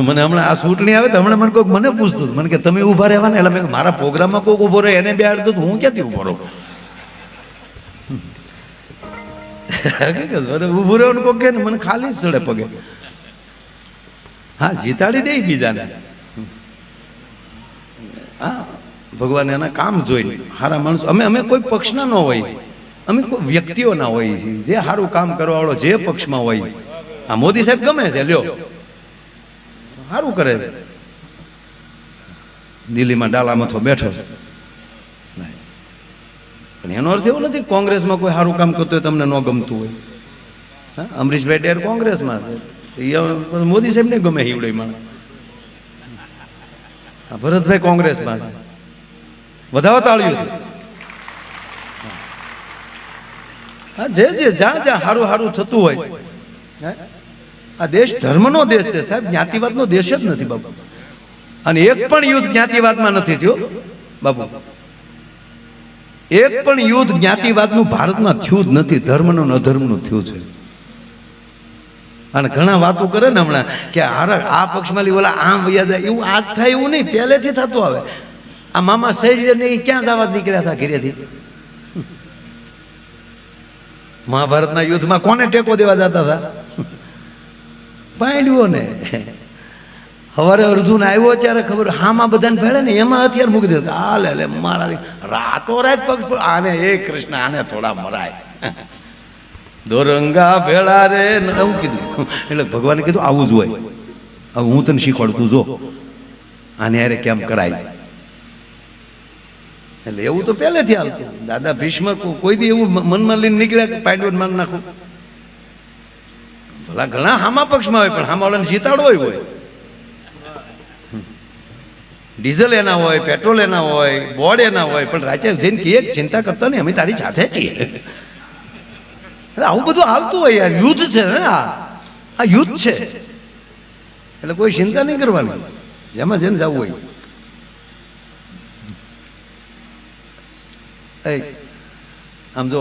મને હમણાં આ ચૂંટણી આવે તો હમણાં મને કોઈક મને પૂછતું હતું, મને કે તમે ઊભા રહેવા ને, એટલે મેં મારા પ્રોગ્રામમાં કોઈક ઊભો રહે એને બેહાડતું તો હું ક્યાંથી ઊભો રહું? ઊભું રહેવાનું કોઈક કે મને ખાલી જ ચડે પગે. હા, જીતાડી દે બીજાને. હા, ભગવાન એના કામ જોઈને સારા માણસો. અમે કોઈ પક્ષના ન હોય, અમે કોઈ વ્યક્તિઓના હોઈએ છીએ જે સારું કામ કરવા વાળો જે પક્ષમાં હોય. આ મોદી સાહેબ ગમે છે, લ્યો સારું કરે છે, દિલ્હીમાં ડાલામાં બેઠો છે, પણ એનો અર્થ એવો નથી કોંગ્રેસમાં કોઈ સારું કામ કરતું હોય તમને ન ગમતું હોય. હા, અમરીશભાઈ ડેર કોંગ્રેસમાં છે, મોદી સાહેબ ને ગમે હીવડે માણસ. ભરતભાઈ કોંગ્રેસમાં છે, વધાવો તાળ્યું. હા, જે જ્યાં જ્યાં સારું સારું થતું હોય. આ દેશ ધર્મનો દેશ છે સાહેબ, જ્ઞાતિવાદનો દેશ જ નથી બાબુ. અને એક પણ યુદ્ધ જ્ઞાતિવાદમાં નથી થયો બાબુ. એક પણ યુદ્ધ જ્ઞાતિવાદનું ભારતમાં થયું જ નથી, ધર્મનું અધર્મનું થયું છે. અને ઘણા વાતો કરે ને હમણાં કે આ પક્ષમાં લી ઓલા આમ વૈયા જાય, એવું આજ થાય એવું નહીં, પહેલેથી થતું આવે. આ મામા શૈલ્ય ને ક્યાં જવા નીકળ્યા હતા ઘરેથી? મહાભારતના યુદ્ધમાં કોને ટેકો દેવા જતા હતા? પાંડવો ને. સવારે અર્જુન આવ્યો ત્યારે ખબર હામાં બધાને ભેળે ને એમાં હથિયાર મૂકી દેતા. આ લે મારા રાતો રાત પગ આને એ કૃષ્ણ આને થોડા મરાય, દોરંગા ભેળા રે એવું કીધું. એટલે ભગવાને કીધું આવું જ હોય, હવે હું તને શીખવાડતું જો આને યારે કેમ કરાય. એટલે એવું તો પહેલેથી હાલતું. દાદા ભીષ્મ કોઈ દી એવું મનમાં લઈને નીકળ્યા પાંડવોને માન નાખું? ભલા ઘણા હામા પક્ષમાં હોય, પણ હામા વાળાને જીતાડવો હોય. ડીઝલ એના હોય, પેટ્રોલ એના હોય, બોર્ડ એના હોય, પણ રાજ્ય જઈને કે ચિંતા કરતો નહીં, અમે તારી સાથે છીએ. આવું બધું હાલતું હોય યાર. યુદ્ધ છે ને, આ યુદ્ધ છે, એટલે કોઈ ચિંતા નહીં કરવાની, જેમાં જેને જવું હોય. આમ જો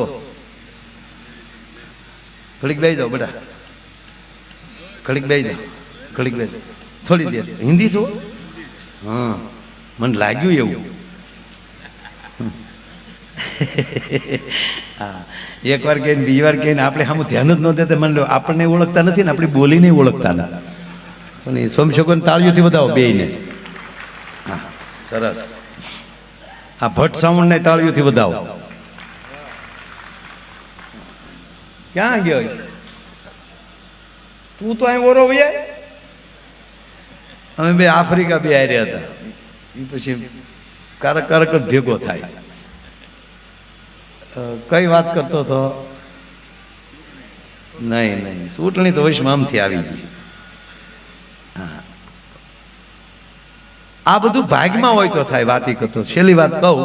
ઘડીક બેસી જાઓ બેટા, ઘડીક બેસી જાઓ, ઘડીક બેસી જાઓ, થોડી દેર. હિન્દી શું? હા, મને લાગ્યું એવું. હા, એક વાર કહીને બીજી વાર કહીને આપણે સામું ધ્યાન જ ન દેતા. મને આપણને ઓળખતા નથી ને આપણી બોલીને ઓળખતા નથી. પણ એ સોમશકોને તાળીઓથી બતાવો બેયને. હા, સરસ. આ ભટ્ટ સાઉન્ડને તાળીઓથી બતાવો. ક્યાં ગયો તું? તો અહીં ઓરો ભૈયા. અમે બે આફ્રિકા બે હાર્યા હતા, એ પછી કારક કારક જ ભેગો થાય. કઈ વાત કરતો હતો? નહીં, ચૂંટણી તો વૈશ્વ આમથી આવી ગઈ. હા, આ બધું ભાગમાં હોય તો થાય. વાત કરતો છેલ્લી વાત કહું,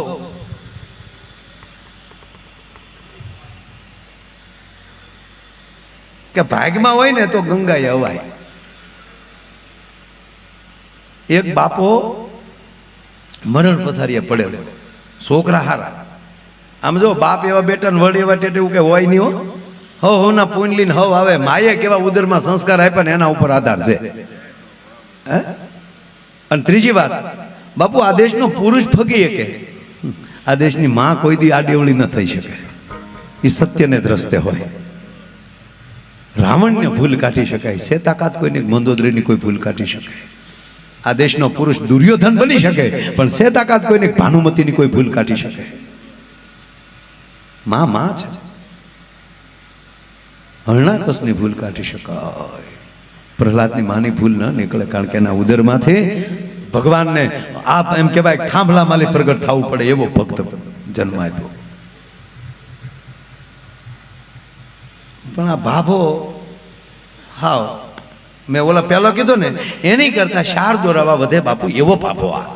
કે ભાગમાં હોય ને તો ગંગાએ અવાય. એક બાપો મરણ પથારીએ પડેલો, છોકરા હારા. આમ જો બાપ એવા બેટા ને વડ એવા ટેટે એવું કે હોય નહીં હો. હવ ના પૂંડલી ને હવ આવે. માએ કેવા ઉદરમાં સંસ્કાર આપ્યા ને એના ઉપર આધાર છે. અને ત્રીજી વાત બાપુ, આ દેશનો પુરુષ ફગી કે આ દેશની માં કોઈ દી આડેવળી ન થઈ શકે. એ સત્યને દ્રષ્ટે હોય. રાવણને ભૂલ કાઢી શકાય, સે તાકાત કોઈને મંદોદરીની કોઈ ભૂલ કાઢી શકે. આ દેશનો પુરુષ દુર્યોધન બની શકે, પણ સે તાકાત કોઈને ભાનુમતીની કોઈ ભૂલ કાઢી શકે. માં છે. હરણાકસની ભૂલ કાઢી શકાય, પ્રહલાદની માની ભૂલ ન નીકળે, કારણ કે એના ઉદરમાંથી ભગવાનને આપ એમ કહેવાય થાંભલા માલી પ્રગટ થવું પડે એવો ભક્ત જન્મ આપ્યો. પણ આ ભાભો હાવ મેં ઓલા પહેલો કીધો ને એની કરતા શાર દોરાવા વધે બાપુ એવો ભાભો. આ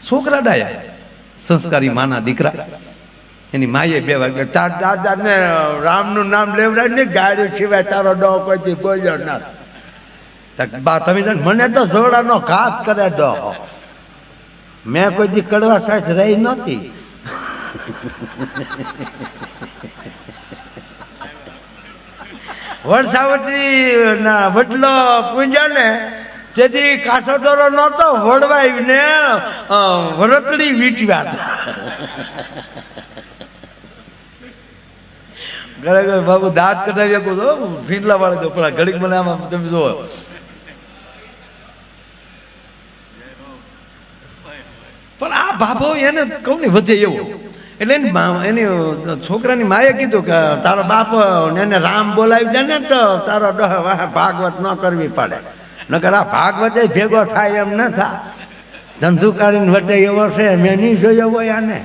છોકરા ડાયા, સંસ્કારી માના દીકરા. એની માએ બે વાર દાદાને રામનું નામ લેવડાય ને ગાડી સિવાય તારો ડો કોઈ બોલ્યો ના. બા તમે મને તો જોડાનો ઘાત કરે દો. મેં કોઈ દી કડવા સાથે રહી નહોતી. વડસાવતી ના વડલો પૂંજા ને તેથી કાસો દોરો નહોતો વડવાઈ ને વરતડી વીટવ્યા હતા. ખરેખર બાબુ દાંત કઢાવી શકો છો ફીંડલા વાળે તો પણ ઘડીક મને આમાં તમે જુઓ પણ આ બાબો એને કહું ને વધે એવું એટલે એની છોકરાની માએ કીધું કે તારો બાપ એને રામ બોલાવી દે ને તો તારો ભાગવત ન કરવી પડે નકર આ ભાગવત ભેગો થાય એમ ન થાય ધંધુકારીને વટે એવો છે મેં નહીં જોયો હોય આને.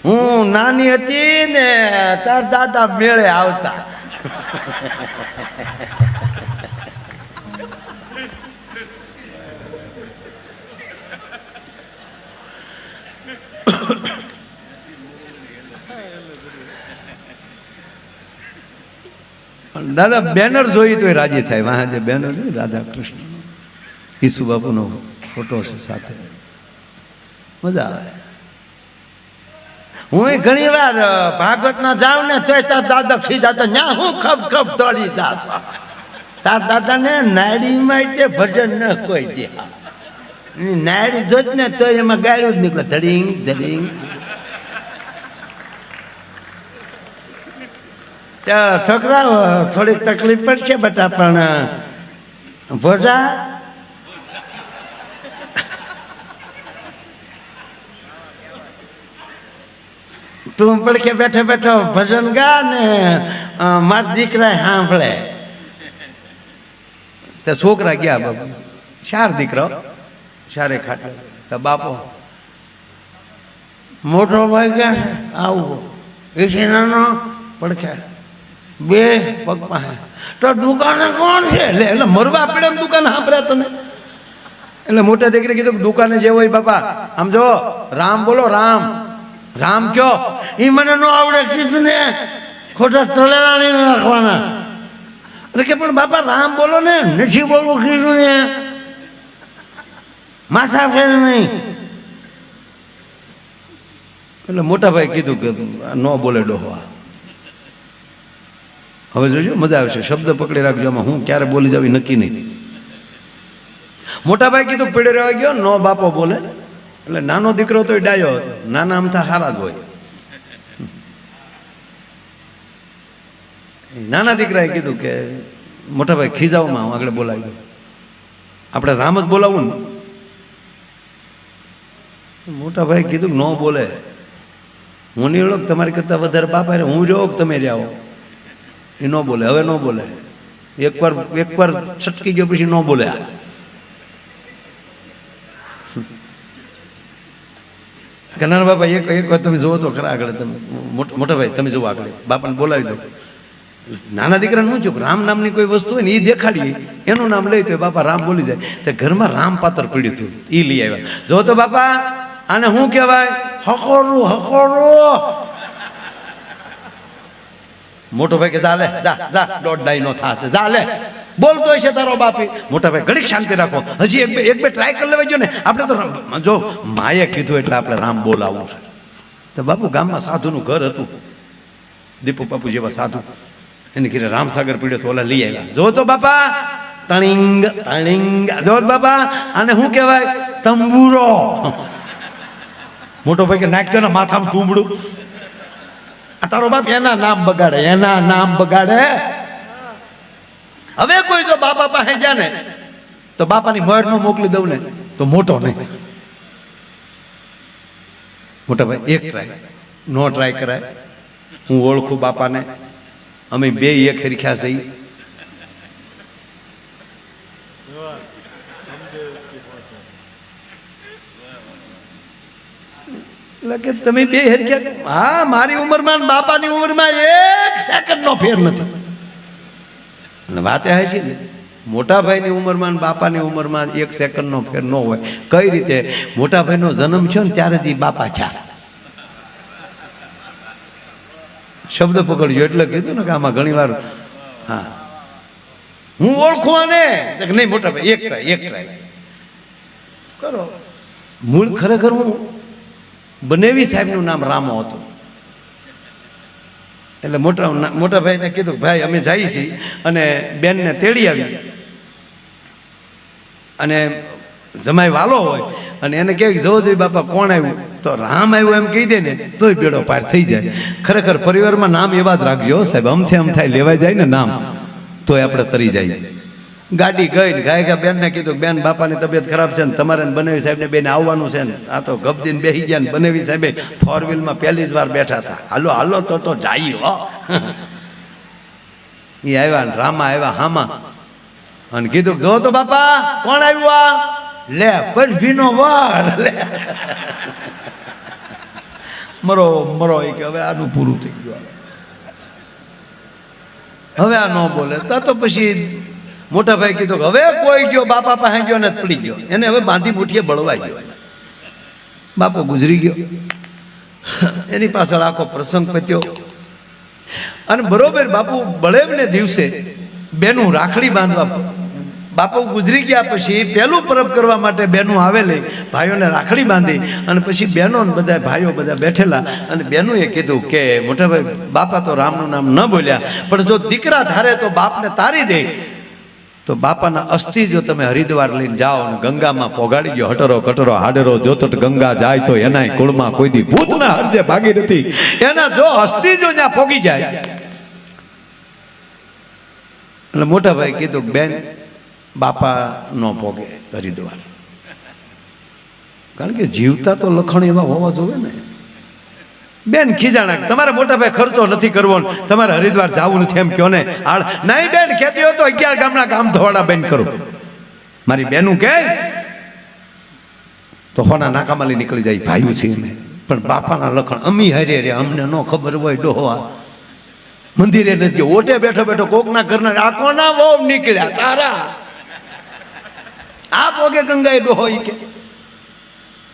હું નાની હતી ને તાર દાદા મેળે આવતા. દાદા બેનર જોઈ તો રાજી થાય. વાહ જે બેનર છે રાધા કૃષ્ણ ઈસુ બાપુનો ફોટો છે સાથે મજા આવે. હું ઘણી વાર ભાગવત ના જાઉં ને તો તાર દાદા ખીજાતો ન્યા હું ખપ ખપ દોડી જાતો. તાર દાદા ને નાડીમાં તે ભજન ન કોઈ દે નાડી જોત ને તો એમાં ગાળ્યું જ નીકળે ધડીંગ ધડીંગ. છોકરા થોડીક તકલીફ પડશે બટા પણ ભોજા તું પડકે બેઠો બેઠો ભજન ગા ને મારા દીકરા સાંભળે. તો છોકરા ગયા બાપુ 4 દીકરાઓ 4 ખાટલે. તો બાપો મોટો ભાઈ ગયા આવું એસી નાનો પડખે 2 પગ પાસે. તો દુકાને કોણ છે એટલે મરવા પડે ને દુકાન સાંભળ્યા તને. એટલે મોટા દીકરી કીધું દુકાને જે હોય બાપા આમ જો રામ બોલો રામ રામ કયો એ મને ન આવડે કીધું ને ખોટા તળેલા નહીં રાખવાના. એટલે કે પણ બાપા રામ બોલો ને નથી બોલવું કીધું ને માથા ફેર નહીં. એટલે મોટા ભાઈ કીધું કે ન બોલે ડોહવા. હવે જોજો મજા આવશે શબ્દ પકડી રાખજો આમાં હું ક્યારે બોલી જાવી નક્કી નહીં. મોટા ભાઈ કીધું પીડે રહેવા ગયો નો બાપો બોલે. એટલે નાનો દીકરો તો ડાયો હતો નાના અમથા હારા જ હોય. નાના દીકરાએ કીધું કે મોટા ભાઈ ખીજાવમાં આગળ બોલાવી દો આપણે રામ જ બોલાવું ને. મોટા ભાઈ કીધું કે ન બોલે હું નહીં ઓળખ તમારી કરતા વધારે બાપા હું રહ્યો તમે રહ્યા એ ન બોલે. હવે ન બોલે એકવાર છટકી ગયો પછી ન બોલે. નાના બાપા એક વાર તમે જોવો તો ખરા આગળ તમે મોટા ભાઈ તમે જોવો આગળ બાપાને બોલાવી દો. નાના દીકરાને શું છું રામ નામની કોઈ વસ્તુ હોય ને એ દેખાડીએ એનું નામ લઈ તો બાપા રામ બોલી જાય. તો ઘરમાં રામ પાત્ર પીડ્યું હતું એ લઈ આવ્યા. જો તો બાપા આને શું કહેવાય હકોરું હકોરું. મોટો ભાઈ કે જા લે જા જા દોઢ ડાઈ નો થાશે જા લે બોલતો હશે તારો બાપી. મોટા ભાઈ ઘડીક શાંતિ રાખો હજી એક બે ટ્રાય કરી લેવા જો ને આપણે તો જો માએ કીધું એટલે આપણે રામ બોલાવવું છે. તો બાપુ ગામમાં સાધુનું ઘર હતું દીપુ બાપુ જેવા સાધુ એને ઘરે રામસાગર પીડ્યો તો ઓલા લઈ આવ્યા. જો તો બાપા તણિંગ તણિંગ જો બાપા આને શું કહેવાય તંબુરો. મોટો ભાઈ કે નાખ્યો ને માથામાં તુંબડું. તારો બાપ એના નામ બગાડે એના નામ બગાડે. હવે કોઈ જો બાપા પાસે ગયા ને તો બાપાની મોર નો મોકલી દઉં ને તો મોટો નહીં. મોટા ભાઈ એક ટ્રાય નો ટ્રાય કરાય. હું ઓળખું બાપાને અમે બે એક હરખ્યા છે. એટલે કે તમે બે હરખ્યા હા મારી ઉંમરમાં બાપાની ઉંમરમાં 1 સેકન્ડ નો ફેર નથી. અને વાતે હશે ને મોટા ભાઈની ઉંમરમાં બાપાની ઉંમરમાં 1 સેકન્ડનો ફેર ન હોય. કઈ રીતે મોટા ભાઈનો જન્મ થયો ને ત્યારે જ બાપા છે. શબ્દ પકડજો એટલે કીધું ને કે આમાં ઘણી વાર હા હું ઓળખું ને નહીં મોટા ભાઈ એક ટ્રાય કરો. મૂળ ખરેખર હું બનેવી સાહેબનું નામ રામો હતું. એટલે મોટા ભાઈને કીધું ભાઈ અમે જઈએ છીએ અને બેનને તેડી આવી અને જમાઈ વાલો હોય અને એને કહે જોવો જોઈએ બાપા કોણ આવ્યું, તો રામ આવ્યું એમ કહી દે ને તોય બેડો પાર થઈ જાય. ખરેખર પરિવારમાં નામ એવા જ રાખજો સાહેબ, અમથે અમ થાય લેવાઈ જાય ને નામ તોય આપણે તરી જાય. ગાડી ગઈ ને ગાય બેનને કીધું બેન બાપાની તબિયત ખરાબ છે ને તમારે બનેવી સાહેબને બેન આવવાનું છે ને આ તો ગબદીને બેસી ગયા ને બનેવી સાહેબે 4 વ્હીલમાં પહેલી જ વાર બેઠા હતા. હાલો હાલો તો જાય હો. એ આવ્યા ને રામા આવ્યા હામાં અને કીધું જો તો બાપા કોણ આવ્યું આ લે પરફીનો વાર લે મરો મરો એ કે હવે આનું પૂરું થઈ ગયું, હવે આ ન બોલે તો પછી મોટા ભાઈ કીધું હવે કોઈ ગયો બાપા પાસે ગયો ને પડી ગયો, એને હવે બાંધી મુઠીએ બળવાઈ ગયો. બાપો ગુજરી ગયો, એની પાછળ આખો પ્રસંગ પત્યો. અને બરોબર બાપુ બળેવને દિવસે બેનું રાખડી બાંધવા, બાપુ ગુજરી ગયા પછી પહેલું પરબ કરવા માટે બેનું આવેલી, ભાઈઓને રાખડી બાંધી અને પછી બહેનો બધા ભાઈઓ બધા બેઠેલા અને બહેનોએ કીધું કે મોટા ભાઈ બાપા તો રામનું નામ ન બોલ્યા, પણ જો દીકરા ધારે તો બાપને તારી દે, તો બાપાના અસ્થિ જો તમે હરિદ્વાર લઈને જાઓ અને ગંગામાં પોગાડી ગયો, હટરો કટરો હાડેરો જોતટ ગંગા જાય તો એના કુળમાં કોઈ દી ભૂત ના હરજે ભાગી નથી, એના જો અસ્થિ જો ત્યાં પોગી જાય. એટલે મોટા ભાઈ કીધું બેન બાપા નો પોગે હરિદ્વાર, કારણ કે જીવતા તો લખણ એવા હોવા જોઈએ ને. બેન ખીજાણા તમારા મોટા ભાઈ ખર્ચો નથી કરવો, તમારે હરિદ્વાર જવું નથી એમ કયો ને. નહીં બેન કહેતી હોય તો 11 ગામના કામ ધોવાડા બેન કરું. મારી બેનું કે તો હોના નાકામાલી નીકળી જાય ભાઈઓ છે મેં, પણ બાપાના લખણ અમી હારે રે અમને ન ખબર હોય ડોહવા મંદિરે નથી ગયો, ઓટે બેઠો બેઠો કોકના ઘરના આ કોના વહુ નીકળ્યા તારા આ પોગે ગંગાએ ડોહો કે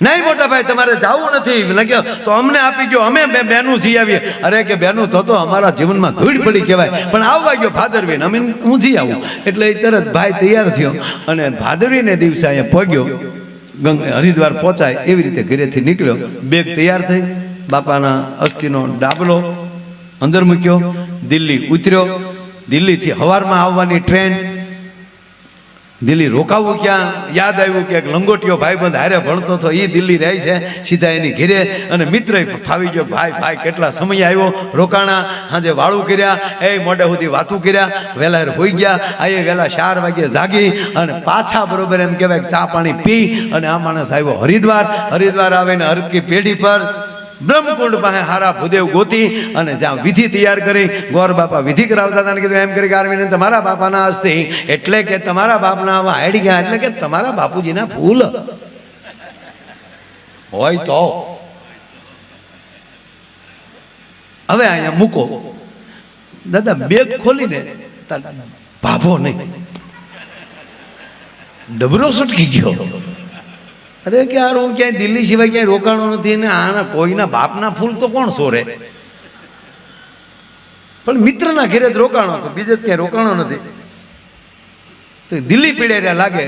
નહીં મોટા ભાઈ તમારે જવું નથી લગ્યો તો અમને આપી ગયો, અમે બેનું જી આવીએ. અરે કે બેનું તો અમારા જીવનમાં ધૂળ પડી કહેવાય, પણ આવવા ગયો ભાદરવીને અમે હું જી આવું. એટલે એ તરત ભાઈ તૈયાર થયો અને ભાદરવીને દિવસે અહીંયા પહોંચ્યો, હરિદ્વાર પહોંચાય એવી રીતે ઘરેથી નીકળ્યો. બેગ તૈયાર થઈ, બાપાના અસ્થિનો ડાબલો અંદર મૂક્યો, દિલ્હી ઉતર્યો. દિલ્હીથી સવારમાં આવવાની ટ્રેન, દિલ્હી રોકાવું ક્યાં યાદ આવ્યું કે એક લંગોટીયો ભાઈબંધ હારે ભણતો હતો, એ દિલ્હી રહે છે, સીધા એની ઘેરે. અને મિત્ર ફાવી ગયો, ભાઈ કેટલા સમય આવ્યો, રોકાણા, સાંજે વાળું કર્યા, એ મોઢે સુધી વાતું કર્યા, વહેલા હોઈ ગયા. આ વહેલા 4 વાગે જાગી અને પાછા બરોબર એમ કહેવાય ચા પાણી પી અને આ માણસ આવ્યો હરિદ્વાર. હરિદ્વાર આવીને હરકી પેઢી પર બ્રહ્મકુંડ પાસે હારા ભૂદેવ ગોતી અને જ્યાં વિધિ તૈયાર કરી, ગોર બાપા વિધિ કરાવતા હતા. કીધું એમ કરી આરવીને તમારા બાપાના હસ્તે, એટલે કે તમારા બાપના હાડી ગયા, એટલે કે તમારા બાપુજીના ફૂલ હોય તો હવે અહીંયા મૂકો. દાદા બેગ ખોલીને ભાભો નહીં, ડબરો સટકી ગયો. અરે કે યાર હું ક્યાંય દિલ્હી સિવાય ક્યાંય રોકાણો નથી ને આના કોઈના બાપના ફૂલ તો કોણ સોરે, પણ મિત્રના ઘેરે જ રોકાણો, તો બીજે જ ક્યાંય રોકાણો નથી. તો દિલ્હી પીડે લાગે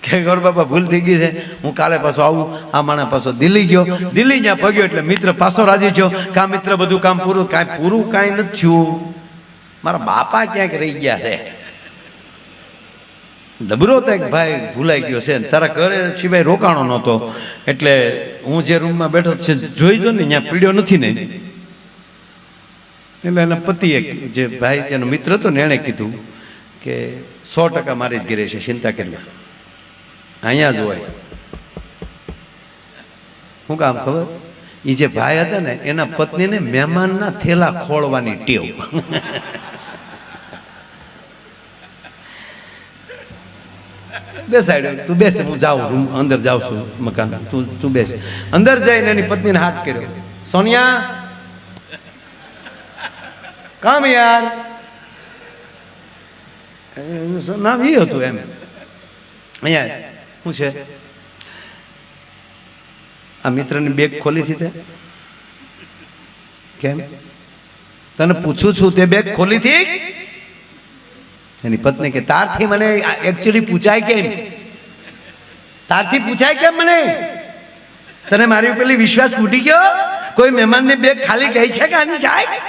કે ગોર બાપા ભૂલ થઈ ગઈ છે, હું કાલે પાછો આવું. આ માણસ પાછો દિલ્હી ગયો, દિલ્હી જ્યાં પગ્યો એટલે મિત્ર પાછો રાજી થયો કે આ મિત્ર બધું કામ પૂરું, કાંઈ નથી થયું, મારા બાપા ક્યાંક રહી ગયા છે. ડબરો તો એક ભાઈ ભૂલાઈ ગયો છે, તારા ઘરે સિવાય રોકાણો નહોતો, એટલે હું જે રૂમમાં બેઠો છે જોઈ જો ને ત્યાં પીડ્યો નથી ને. એટલે એના પતિએ જે ભાઈ જેનો મિત્ર હતો ને એણે કીધું કે 100% મારી જ ઘરે છે, ચિંતા કરી અહીંયા જ હોય. શું કામ ખબર? એ જે ભાઈ હતા ને એના પત્નીને મહેમાનના થેલા ખોળવાની ટેવ. બેસાડ્યો, તું બેસ, હું જાઉં રૂમ અંદર જાઉં છું મકાન, તું બેસ. અંદર જઈને એની પત્નીને હાથ કર્યો, સોનિયા કામ યાર, નામ એ હતું એમ. અહીંયા શું છે? આ મિત્રની બેગ ખોલી હતી તે કેમ? તને પૂછું છું, તે બેગ ખોલી હતી? એની પત્ની કે તારથી મને એકચ્યુઅલી પૂછાય કેમ? તારથી પૂછાય કેમ મને? તને મારી પેલી વિશ્વાસ ઉઠી ગયો? કોઈ મહેમાનની બેગ ખાલી ગઈ છે કે આની જાય?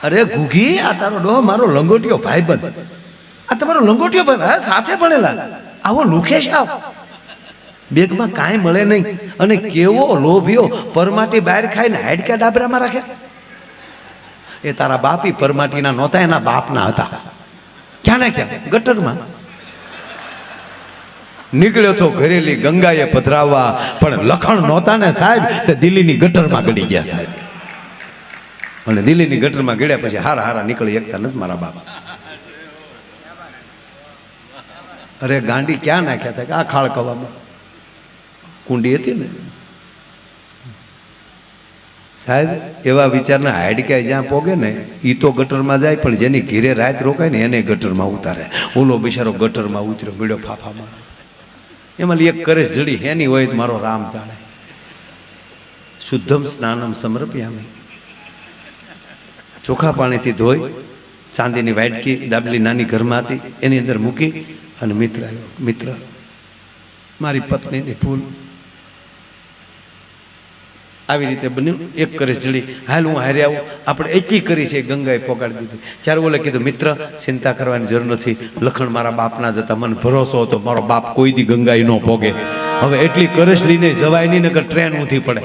અરે ઘૂઘી, આ તારો ડો મારો લંગોટિયો ભાઈબંધ, આ તમારો લંગોટિયો ભાઈ સાથે ભણેલા, આવો લુખેશ આવ, બેગમાં કાંઈ મળે નહીં, અને કેવો લોભિયો પરમાટી બહાર ખાઈને હાડકા ડાબરામાં રાખે. એ તારા બાપી પરમાટીના નહોતા, એના બાપના હતા. ક્યાં ને ક્યાં ગટરમાં નીકળ્યો તો ઘરેલી ગંગાએ પધરાવવા, પણ લખણ નહોતા ને સાહેબ, તે દિલ્હીની ગટરમાં ગળી ગયા સાહેબ. અને દિલ્હીની ગટરમાં ગળ્યા પછી હારા હારા નીકળી એકતા નથી મારા બાપ. અરે ગાંડી ક્યાં નાખ્યા હતા કે આ ખાળ કવામાં કુંડી હતી ને સાહેબ. એવા વિચારના હાડકા જ્યાં પોગે ને એ તો ગટરમાં જાય, પણ જેની ઘીરે રાત રોકાય ને એને ગટરમાં ઉતારે. ઓલો બિચારો ગટરમાં ઉતર્યો, બીડો ફાફામાં. એમાં એક કરે જડી એની હોય તો મારો રામ જાણે. શુદ્ધમ સ્નાનમ સમર્પ્યામિ, ચોખ્ખા પાણીથી ધોઈ ચાંદીની વાટકી ડાબલી નાની ઘરમાં હતી એની અંદર મૂકી અને મિત્ર આવ્યો. મિત્ર મારી પત્નીની ભૂલ, આવી રીતે બન્યું. એક કરે જડી, હાલ હું હારે આવું, આપણે એકી કરી છે ગંગાએ પોગાડી દીધી. ત્યારે બોલે કીધું મિત્ર ચિંતા કરવાની જરૂર નથી, લખણ મારા બાપના જ હતા, મને ભરોસો હતો મારો બાપ કોઈ દી ગંગાએ ન પોગે. હવે એટલી કરશ લઈને જવાય નહીં, નકર ટ્રેન ઊંધી પડે.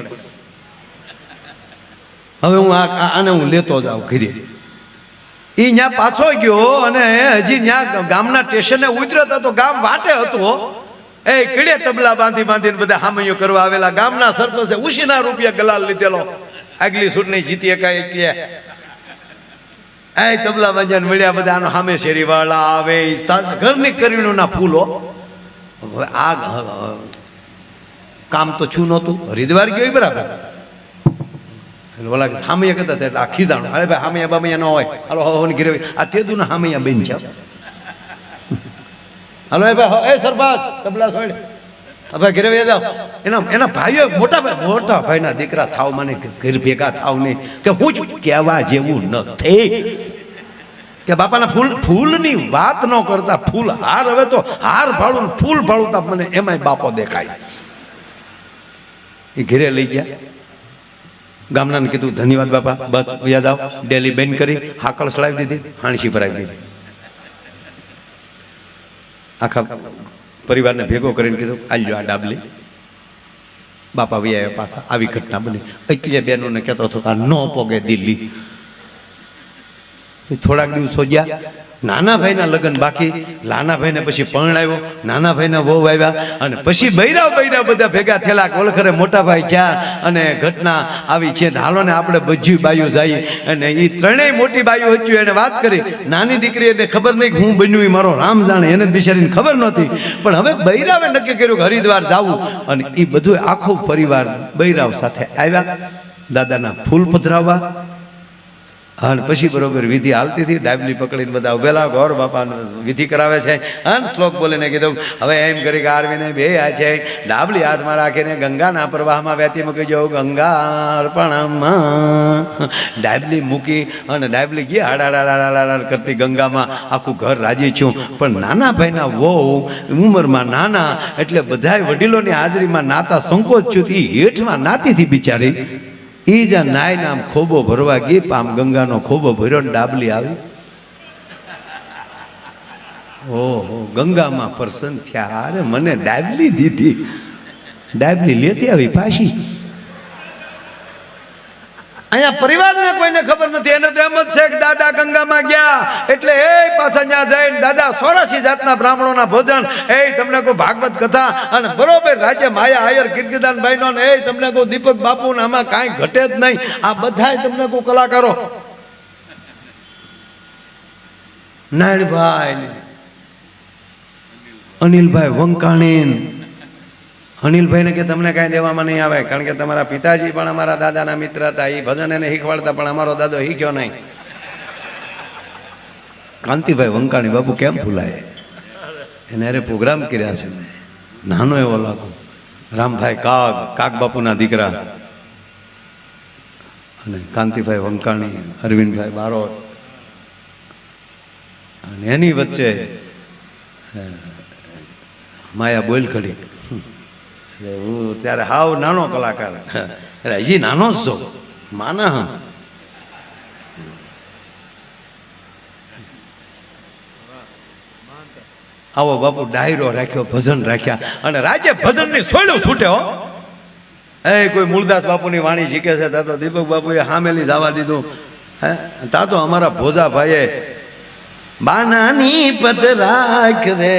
હવે હું આને હું લેતો જાઉં ઘરે. એ ત્યાં પાછો ગયો અને હજી ત્યાં ગામના સ્ટેશને ઉતર્યો હતો તો ગામ વાટે હતો. એ કીડે તબલા બાંધી બાંધીને બધા હામૈયો કરવા આવેલા. ગામના સરપંચે ઉશીના રૂપિયા ગલાલ લીધેલો, આગલી ચૂંટણી જીતી એકાય એટલે એ તબલા બાંધ્યા મળ્યા બધા. આનો સામે શેરી વાળા આવે, ઘરની કરીણુના ફૂલો. આ કામ તો છું નહોતું, હરિદ્વાર ગયો બરાબર. ઓલા હામૈયા કહેતા હતા, આ ખીજાણું, અરે ભાઈ હામૈયા બામૈયા ન હોય, હાલો હવાની ઘરે આ તેદુના હામૈયા બેન છે. હાલો એ ભાઈ, એ સરપંચ તબલા છોડ, હવે ઘરે વહી જાઓ. એના ભાઈઓ મોટા ભાઈના દીકરા થાવ, મને ઘર ભેગા થાવ નહીં કે હું જ કહેવા જેવું નથી કે બાપાના ફૂલની વાત ન કરતા, ફૂલ હાર, હવે તો હાર ભાડું ફૂલ ભાડું મને એમાંય બાપો દેખાય. એ ઘરે લઈ ગયા. ગામનાને કીધું ધન્યવાદ બાપા, બસ યાદ આવ. ડેલી બેન કરી, હાકળ સડાવી દીધી, હાણસી ભરાવી દીધી. આખા પરિવારને ભેગો કરીને કીધું આલ્યો આ ડાબલી. બાપા વૈયા પાછા. આવી ઘટના બની. એટલે બહેનોને કહેતો હતો આ ન પોગે દિલ્હી. થોડાક દિવસો ગયા, નાના ભાઈના લગ્ન બાકી. નાના ભાઈને પછી પરણાવ્યો, નાના ભાઈના વહુ આવ્યા, અને પછી બૈરા બધા ભેગા થયેલા. ઓળખરે મોટા ભાઈ ક્યાં, અને ઘટના આવી છે. હાલો ને આપણે બધી બાયું જઈએ. અને એ ત્રણેય મોટી બાયું હતી. એને વાત કરી. નાની દીકરી એને ખબર નહીં હું બન્યું, એ મારો રામ જાણે, એને બિચારીને ખબર નહોતી. પણ હવે બૈરાવે નક્કી કર્યું કે હરિદ્વાર જવું. અને એ બધું આખો પરિવાર બૈરાવ સાથે આવ્યા દાદાના ફૂલ પધરાવવા. અને પછી બરોબર વિધિ હાલતી હતી. ડાબલી પકડીને બધા ઉભેલા, ગૌર બાપાને વિધિ કરાવે છે. અને શ્લોક બોલીને કીધું હવે એમ કરી કે આરવીને બે આ છે, ડાબલી હાથમાં રાખીને ગંગાના પ્રવાહમાં વહેતી મૂકી જાઓ. ગંગા અર્પણમાં ડાબલી મૂકી અને ડાબલી ગઈ હાડાડાડાડાડ કરતી ગંગામાં. આખું ઘર રાજી છું. પણ નાના ભાઈના વહુ ઉંમરમાં નાના, એટલે બધાય વડીલોની હાજરીમાં નાતા સંકોચ છું. એ હેઠમાં નાતી હતી બિચારી. એ જ્યાં નાય નામ ખોબો ભરવા ગઈ, આમ ગંગાનો ખોબો ભર્યો ને ડાબલી આવી. ઓહો, ગંગામાં પ્રસન્ન થયા. અરે મને ડાબલી દીધી. ડાબલી લેતી આવી પાછી. અહીંયા પરિવારને કોઈને ખબર નથી. એને તો એમ જ છે કે દાદા ગંગામાં ગયા એટલે એ પાછા ત્યાં જઈને દાદા 84 જાતના બ્રાહ્મણોના ભોજન, એ તમને કોઈ ભાગવત કથા, અને બરોબર રાજ્ય માયા આયર કીર્તિદાનભાઈ નો, એ તમને કોઈ દીપક બાપુ ને આમાં કાંઈ ઘટે જ નહીં. આ બધા તમને કોઈ કલાકારો, નારાયણભાઈ, અનિલભાઈ વંકાણી, અનિલભાઈને કે તમને કાંઈ દેવામાં નહીં આવે, કારણ કે તમારા પિતાજી પણ અમારા દાદાના મિત્ર હતા. એ ભજન એને શીખવાડતા, પણ અમારો દાદો શીખ્યો નહીં. કાંતિભાઈ વંકાણી બાપુ કેમ ભૂલાય, એને અરે પ્રોગ્રામ કર્યા છે. નાનો એવો લાગુ. રામભાઈ કાગ બાપુના દીકરા, અને કાંતિભાઈ વંકાણી, અરવિંદભાઈ બારોટ, અને એની વચ્ચે માયા બોલ ખડી. હું ત્યારે હાવ નાનો કલાકાર, એટલે હજી નાનો જ છો માના. હમ આવો બાપુ ડાયરો રાખ્યો, ભજન રાખ્યા, અને રાજ્ય ભજનની સોયલું છૂટે હો. એ કોઈ મૂળદાસ બાપુની વાણી શીખે છે તા તો દીપક બાપુએ હામેલી જવા દીધું. હે તા તો અમારા ભોજા ભાઈએ બાનાની પત રાખ રે,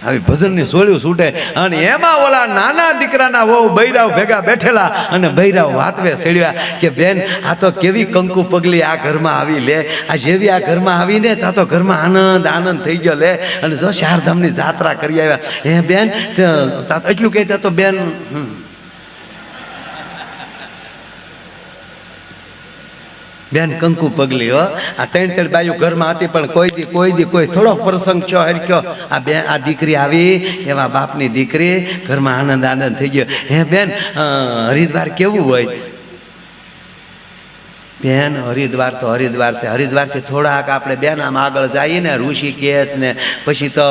આવી ભજનની સોળ્યું છૂટે. અને એમાં ઓલા નાના દીકરાના વહુ બૈરાવ ભેગા બેઠેલા, અને બૈરાવ વાતવે સેડ્યા કે બેન આ તો કેવી કંકુ પગલી આ ઘરમાં આવી લે, આ જેવી આ ઘરમાં આવીને તા તો ઘરમાં આનંદ આનંદ થઈ ગયો લે. અને જો ચારધામની જાત્રા કરી આવ્યા. હે બેન એટલું કહેતા તો બેન બેન કંકુ પગલી હો. આ ત્રણ બાજુ ઘરમાં હતી, પણ કોઈ થોડો પ્રસંગ છો હરખ્યો. આ બેન આ દીકરી આવી, એવા બાપની દીકરી, ઘરમાં આનંદ થઈ ગયો. હે બેન હરિદ્વાર કેવું હોય? બેન હરિદ્વાર તો હરિદ્વાર છે, હરિદ્વારથી થોડાક આપણે બેન આમ આગળ જઈએ ને ઋષિકેશ ને પછી તો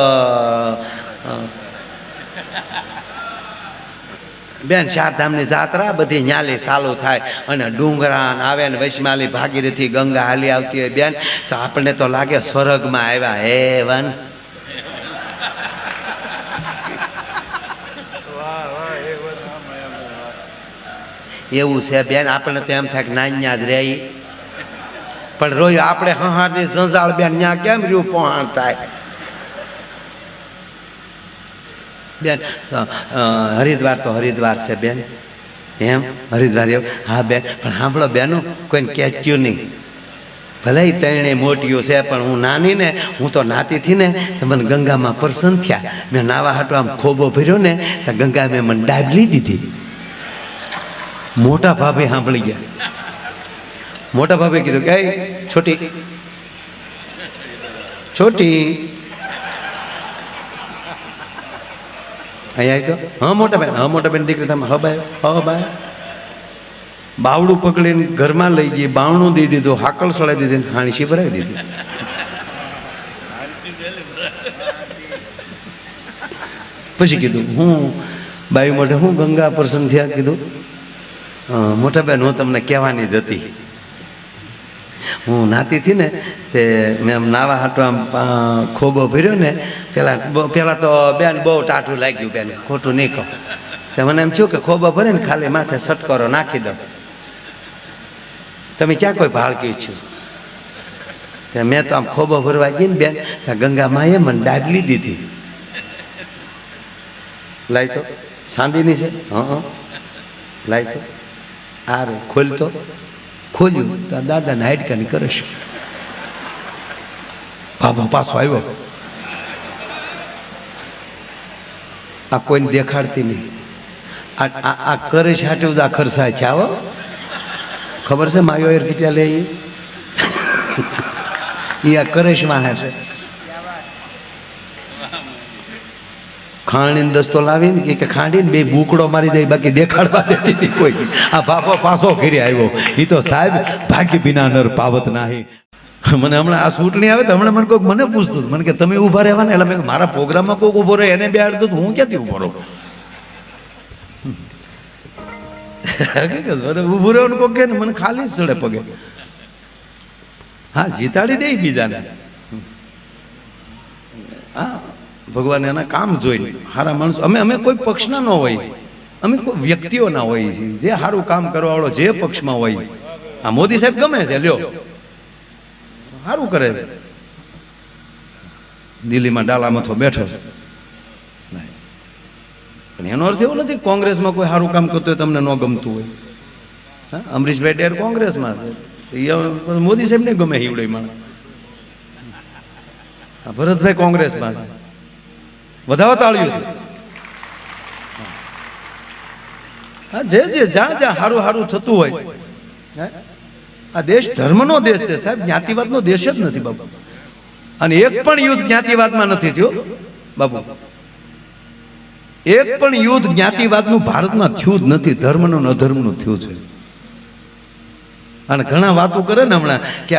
બેન ચારધામની જાત્રા બધી ન્યાલી ચાલુ થાય, અને ડુંગરા આવે ને વૈષ્માલી ભાગીરથી ગંગા હાલી આવતી હોય બેન, તો આપણને તો લાગે સ્વર્ગમાં આવ્યા. હે વન એવું છે બેન. આપણને તો એમ થાય કે નાન્યા જ રહી, પણ રોય આપણે હહારની જંજાળ બેન ત્યાં કેમ રહ્યું પહોંચ થાય બેન. હરિદ્વાર તો હરિદ્વાર છે બેન. એમ હરિદ્વાર એવું? હા બેન, પણ સાંભળો બેનું, કોઈને કહેચ્યું નહીં. ભલે ત્રણેય મોટીઓ છે, પણ હું નાની ને, હું તો નાતીથી ને તો મને ગંગામાં પ્રસન્ન થયા. મેં નાવા હાટો આમ ખોબો ભર્યો ને તો ગંગા મેં મને ડાબલી દીધી. મોટા ભાભી સાંભળી ગયા. મોટા ભાભી કીધું કે છોટી અહીંયા આવી તો હા મોટા બેન દીકરી તમે હબાય બાવડું પકડીને ઘરમાં લઈ ગઈ, બાવણું દઈ દીધું, હાકલ સળાઈ દીધી, હાણીસી ભરાવી દીધી. પછી કીધું હું બાયું મોઢે હું ગંગા પ્રસન્ન થયા. કીધું મોટા બેન હું તમને કહેવાની જ હતી. હું નાતી હતી ને તે મેં નાવા હાટો આમ ખોબો ભર્યો ને, પેલા તો બેન બહુ ટાઢું લાગ્યું બેન, ખોટું નહીં કહું. તો મને એમ થયું કે ખોબો ભરે ને ખાલી માથે સટકોરો નાખી દો, તમે ક્યાં કોઈ ભાળક્યું છું. તો મેં તો આમ ખોબો ભરવા ગઈ ને બેન, ત્યાં ગંગા માએ મને ડાબલી દીધી. લાઈ તો સાંદીની છે. હા લાઈ તો આ રે ખોલતો ખોલ્યું તો દાદાને હાડકાની કરશ. બાબા પાછો આવ્યો. આ કોઈને દેખાડતી નહીં. આ કરે છે હાટું આ ખરસાય છે. આવો ખબર છે માયો એર કેટલા લે એ આ કરે છે વાહે છે. ખાંડીને દસ્તો લાવીને કે ખાંડીને બે બુકડો મારી જાય, બાકી દેખાડવા દેતી હતી કોઈ. આ બાપો પાછો ઘરે આવ્યો. એ તો સાહેબ ભાગ્ય વિના નર પાવત નાહી. મને હમણાં આ ચૂંટણી આવે તો હમણાં મને કોઈક મને પૂછતું મને કે તમે ઊભા રહેવાના, એટલે મેં મારા પ્રોગ્રામમાં કોઈક ઊભો રહે એને બેહાડતું તો હું ક્યાંથી ઊભો રહું. ઊભું રહેવાનું કોઈક કે મને ખાલી જ ચડે પગે. હા જીતાડી દે બીજાને. હા ભગવાન એના કામ જોઈને સારા માણસો. અમે કોઈ પક્ષના ન હોય, અમે કોઈ વ્યક્તિઓના હોઈએ છીએ જે સારું કામ કરવાવાળો જે પક્ષમાં હોય. આ મોદી સાહેબ ગમે છે, લ્યો સારું કરે છે. દિલ્હીમાં ડાલામથો બેઠો છે, પણ એનો અર્થ એવો નથી કોંગ્રેસમાં કોઈ સારું કામ કરતું હોય તમને ન ગમતું હોય. હા અમરીશભાઈ ડેર કોંગ્રેસમાં છે, મોદી સાહેબ ને ગમે હીવડે માણસ. ભરતભાઈ કોંગ્રેસમાં છે, વધાવો તાળ્યું. હા જે જ્યાં સારું સારું થતું હોય. આ દેશ ધર્મનો દેશ છે સાહેબ, જ્ઞાતિવાદનો દેશ જ નથી બાબુ. અને એક પણ યુદ્ધ જ્ઞાતિવાદમાં નથી થયો બાબુ. એક પણ યુદ્ધ જ્ઞાતિવાદનું ભારતમાં થયું જ નથી, ધર્મનું અધર્મનું થયું છે. અને ઘણા વાતો કરે ને હમણાં કે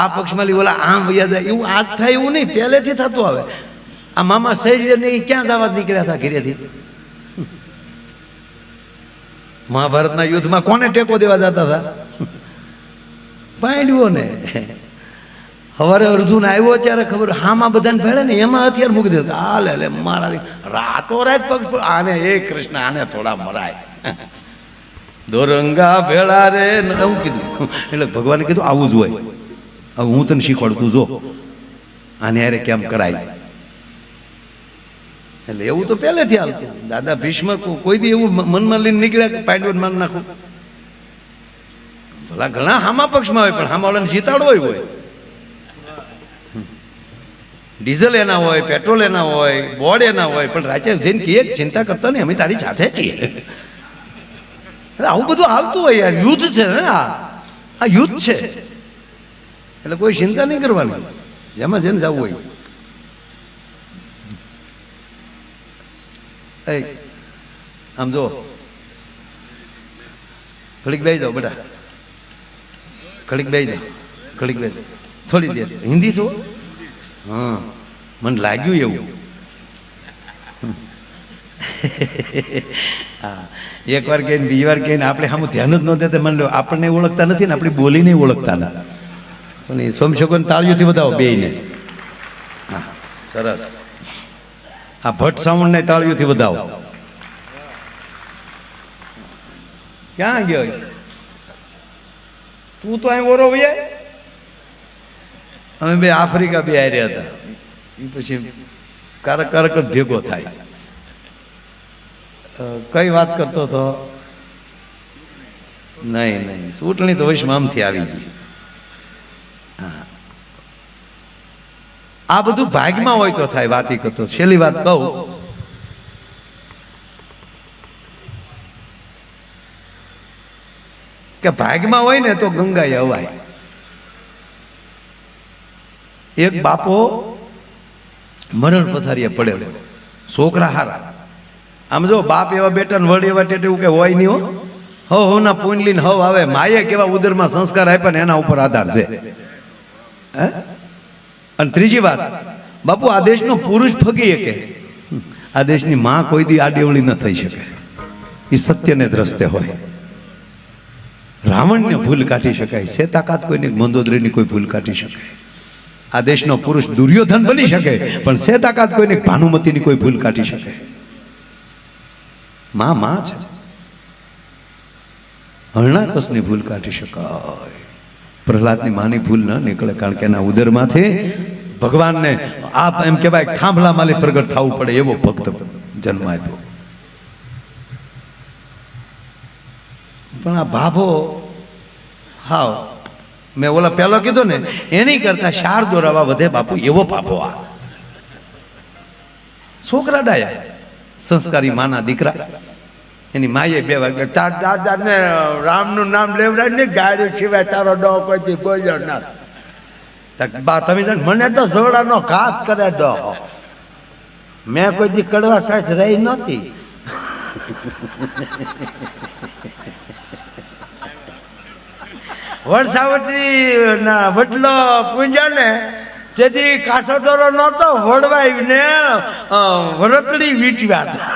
આ પક્ષમાં લી ઓલા આમ વૈયા જાય, એવું આજ થાય એવું નહીં, પહેલેથી થતું આવે. આ મામા શૈલ્ય ને ક્યાં જવા નીકળ્યા હતા ઘરેથી. મહાભારતના યુદ્ધમાં કોને ટેકો દેવા જતા હતા? પાંડવો ને. સવારે અર્જુન આવ્યો ત્યારે ખબર હામાં બધાને ભેળે ને એમાં હથિયાર મૂકી દેતા. આ લે મારા રાતો રાત પગ આને એ કૃષ્ણ આને થોડા મરાય દોરંગા ભેળા રે એવું કીધું. એટલે ભગવાને કીધું આવું જ હોય. હવે હું તને શીખવાડતું જો આને યારે કેમ કરાય. એટલે એવું તો પહેલેથી હાલતું. દાદા ભીષ્મ કોઈ દી એવું મનમાં લઈને નીકળ્યા કે પાંડવોને માન નાખું. ભલા ઘણા હામા પક્ષમાં હોય પણ હામાવાળાને જીતાડવો હોય. ડીઝલ એના હોય, પેટ્રોલ એના હોય, બોર્ડ એના હોય, પણ રાજ્ય જઈને કે ચિંતા કરતા નહીં, અમે તારી સાથે છીએ. આવું બધું હાલતું હોય યાર. યુદ્ધ છે ને આ યુદ્ધ છે એટલે કોઈ ચિંતા નહીં કરવાની. જેમાં જેને જવું હોય. આમ જો ઘડીક બેસી જાઓ બેટા, ઘડીક બેસી જાઓ, ઘડીક બેસી જાઓ. થોડી દેર હિન્દી શું? હા મને લાગ્યું એવું. હા એક વાર કહીને બીજી વાર કહીને આપણે સામું ધ્યાન જ ન દેતા. મને આપણને ઓળખતા નથી ને આપણી બોલીને ઓળખતા નથી. પણ એ સોમશકોને તાળીઓથી બતાવો બેયને. હા સરસ. આ ભટ્ટ સાઉન્ડને તાળીઓથી બતાવો. ક્યાં ગયો તું? તો અહીં ઓરો ભાઈ. અમે બે આફ્રિકા બે આવ્યા હતા. એ પછી કારક કારક જ ભેગો થાય. કઈ વાત કરતો હતો? નહીં ચૂંટણી તો વૈશ્વ આમથી આવી ગઈ. હા આ બધું ભાગમાં હોય તો થાય. વાત કરતો છેલ્લી વાત કહું. કે ભાગમાં હોય ને તો ગંગાએ અવાય. એક બાપો મરણ પથારીએ પડેલો, છોકરા હારા. આમ જો બાપ એવા બેટા ને વડ એવા ટેટે એવું કે હોય નહીં. હો ના પૂંડલીને હવ આવે. માએ કેવા ઉદરમાં સંસ્કાર આપ્યા ને એના ઉપર આધાર છે. અને ત્રીજી વાત, બાપુ આ દેશનો પુરુષ ફગી કે આ દેશની માં કોઈ દી આડેવળી ન થઈ શકે. એ સત્યને દ્રષ્ટે હોય. રાવણને ભૂલ કાઢી શકાય, સે તાકાત કોઈને મંદોદરીની કોઈ ભૂલ કાઢી શકાય. આ દેશનો પુરુષ દુર્યોધન બની શકે પણ સે તાકાત કોઈને ભાનુમતીની કોઈ ભૂલ કાઢી શકે. માં છે. હરણાકસની ભૂલ કાઢી શકાય. પ્રહલાદની માની ભૂલ ન નીકળે કારણ કે એના ઉદરમાંથી ભગવાનને આપ એમ કહેવાય થાંભલા માલે પ્રગટ થવું પડે એવો ભક્ત જન્મ આપ્યો. પણ આ ભાભો હાવ મેં ઓલા પહેલો કીધો ને એની કરતા શાર દોરાવા વધે બાપુ એવો ભાભો. આ છોકરા ડાયા સંસ્કારી માના દીકરા. એની માએ બે વાર તાર દાદાને રામનું નામ લેવડાય ને ગાડી સિવાય તારો ડો કોઈથી બોલ્યો ના. બા તમે મને તો જોડાનો ઘાત કરે દો. મેં કોઈથી કડવા સાથે રહી નહોતી. વરસાવતી ના વડલો પૂંજા ને તેથી કાસો દોરો નહોતો વડવાઈ ને વરતડી વીટવ્યા હતા.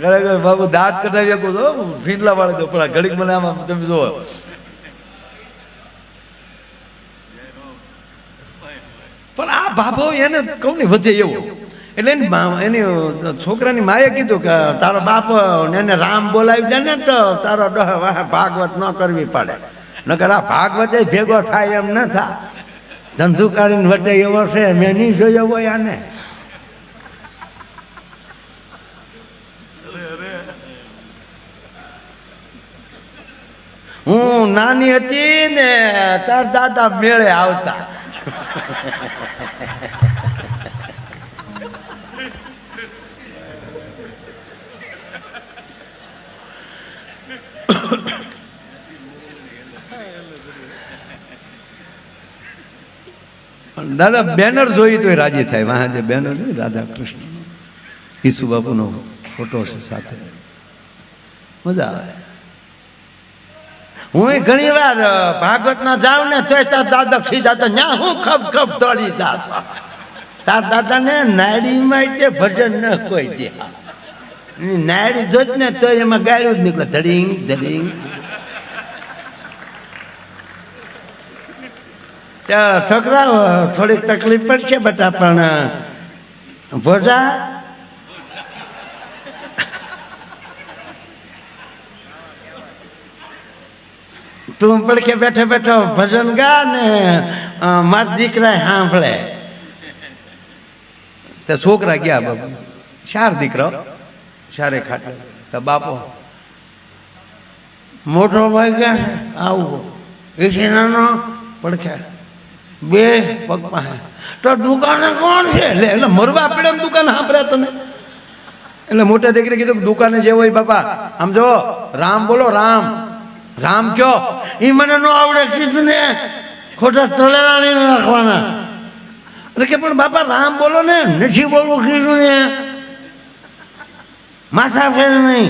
ખરેખર બાબુ દાંત કઢાવી શકો છો ફીંડલા વાળી તો પણ ઘડીક મને આમાં તમે જુઓ. પણ આ ભાભો એને કહું ને વધે એવું. એટલે એની છોકરાની માએ કીધું કે તારો બાપ એને રામ બોલાવી દે ને તો તારો ભાગવત ન કરવી પડે. નકર આ ભાગવત ભેગો થાય એમ ન થાય. ધંધુકારીને વટે એવો છે મેં નહીં જોયો હોય આને. હું નાની હતી ને તાર દાદા મેળે આવતા. દાદા બેનર જોઈ તો રાજી થાય. વાહ જે બેનર છે રાધા કૃષ્ણ ઈસુ બાપુનો ફોટો છે સાથે, મજા આવે. હું ઘણી વાર ભાગવત ના જાઉં ને તો તાર દાદા ખીજાતો ન્યા હું ખપ ખપ દોડી જાતો. તાર દાદા ને નાડીમાં તે ભજન ન કોઈ દે. નાયડી જોત ને તો એમાં ગાળ્યું જ નીકળે, ધડીંગ ધડીંગ. છોકરા થોડીક તકલીફ પડશે બટા, પણ ભોજા તું પડખે બેઠો બેઠો ભજન ગા ને માર દીકરા સાંભળે. તો છોકરા ગયા બાપુ, 4 દીકરાઓ 4 ખાટલે. તો બાપો મોટો ભાઈ ગયા આવું એસી નાનો પડખે 2 પગ પાસે. તો દુકાને કોણ છે? એટલે મરવા પડે ને દુકાન સાંભળ્યા તને. એટલે મોટા દીકરી કીધું દુકાને જે હોય બાપા આમ જો રામ બોલો, રામ રામ કયો. એ મને ન આવડે કીધું ને, ખોટા તળેલા નહીં રાખવાના. એટલે કે પણ બાપા રામ બોલો ને. નથી બોલવું કીધું ને, માથા ફેર નહીં.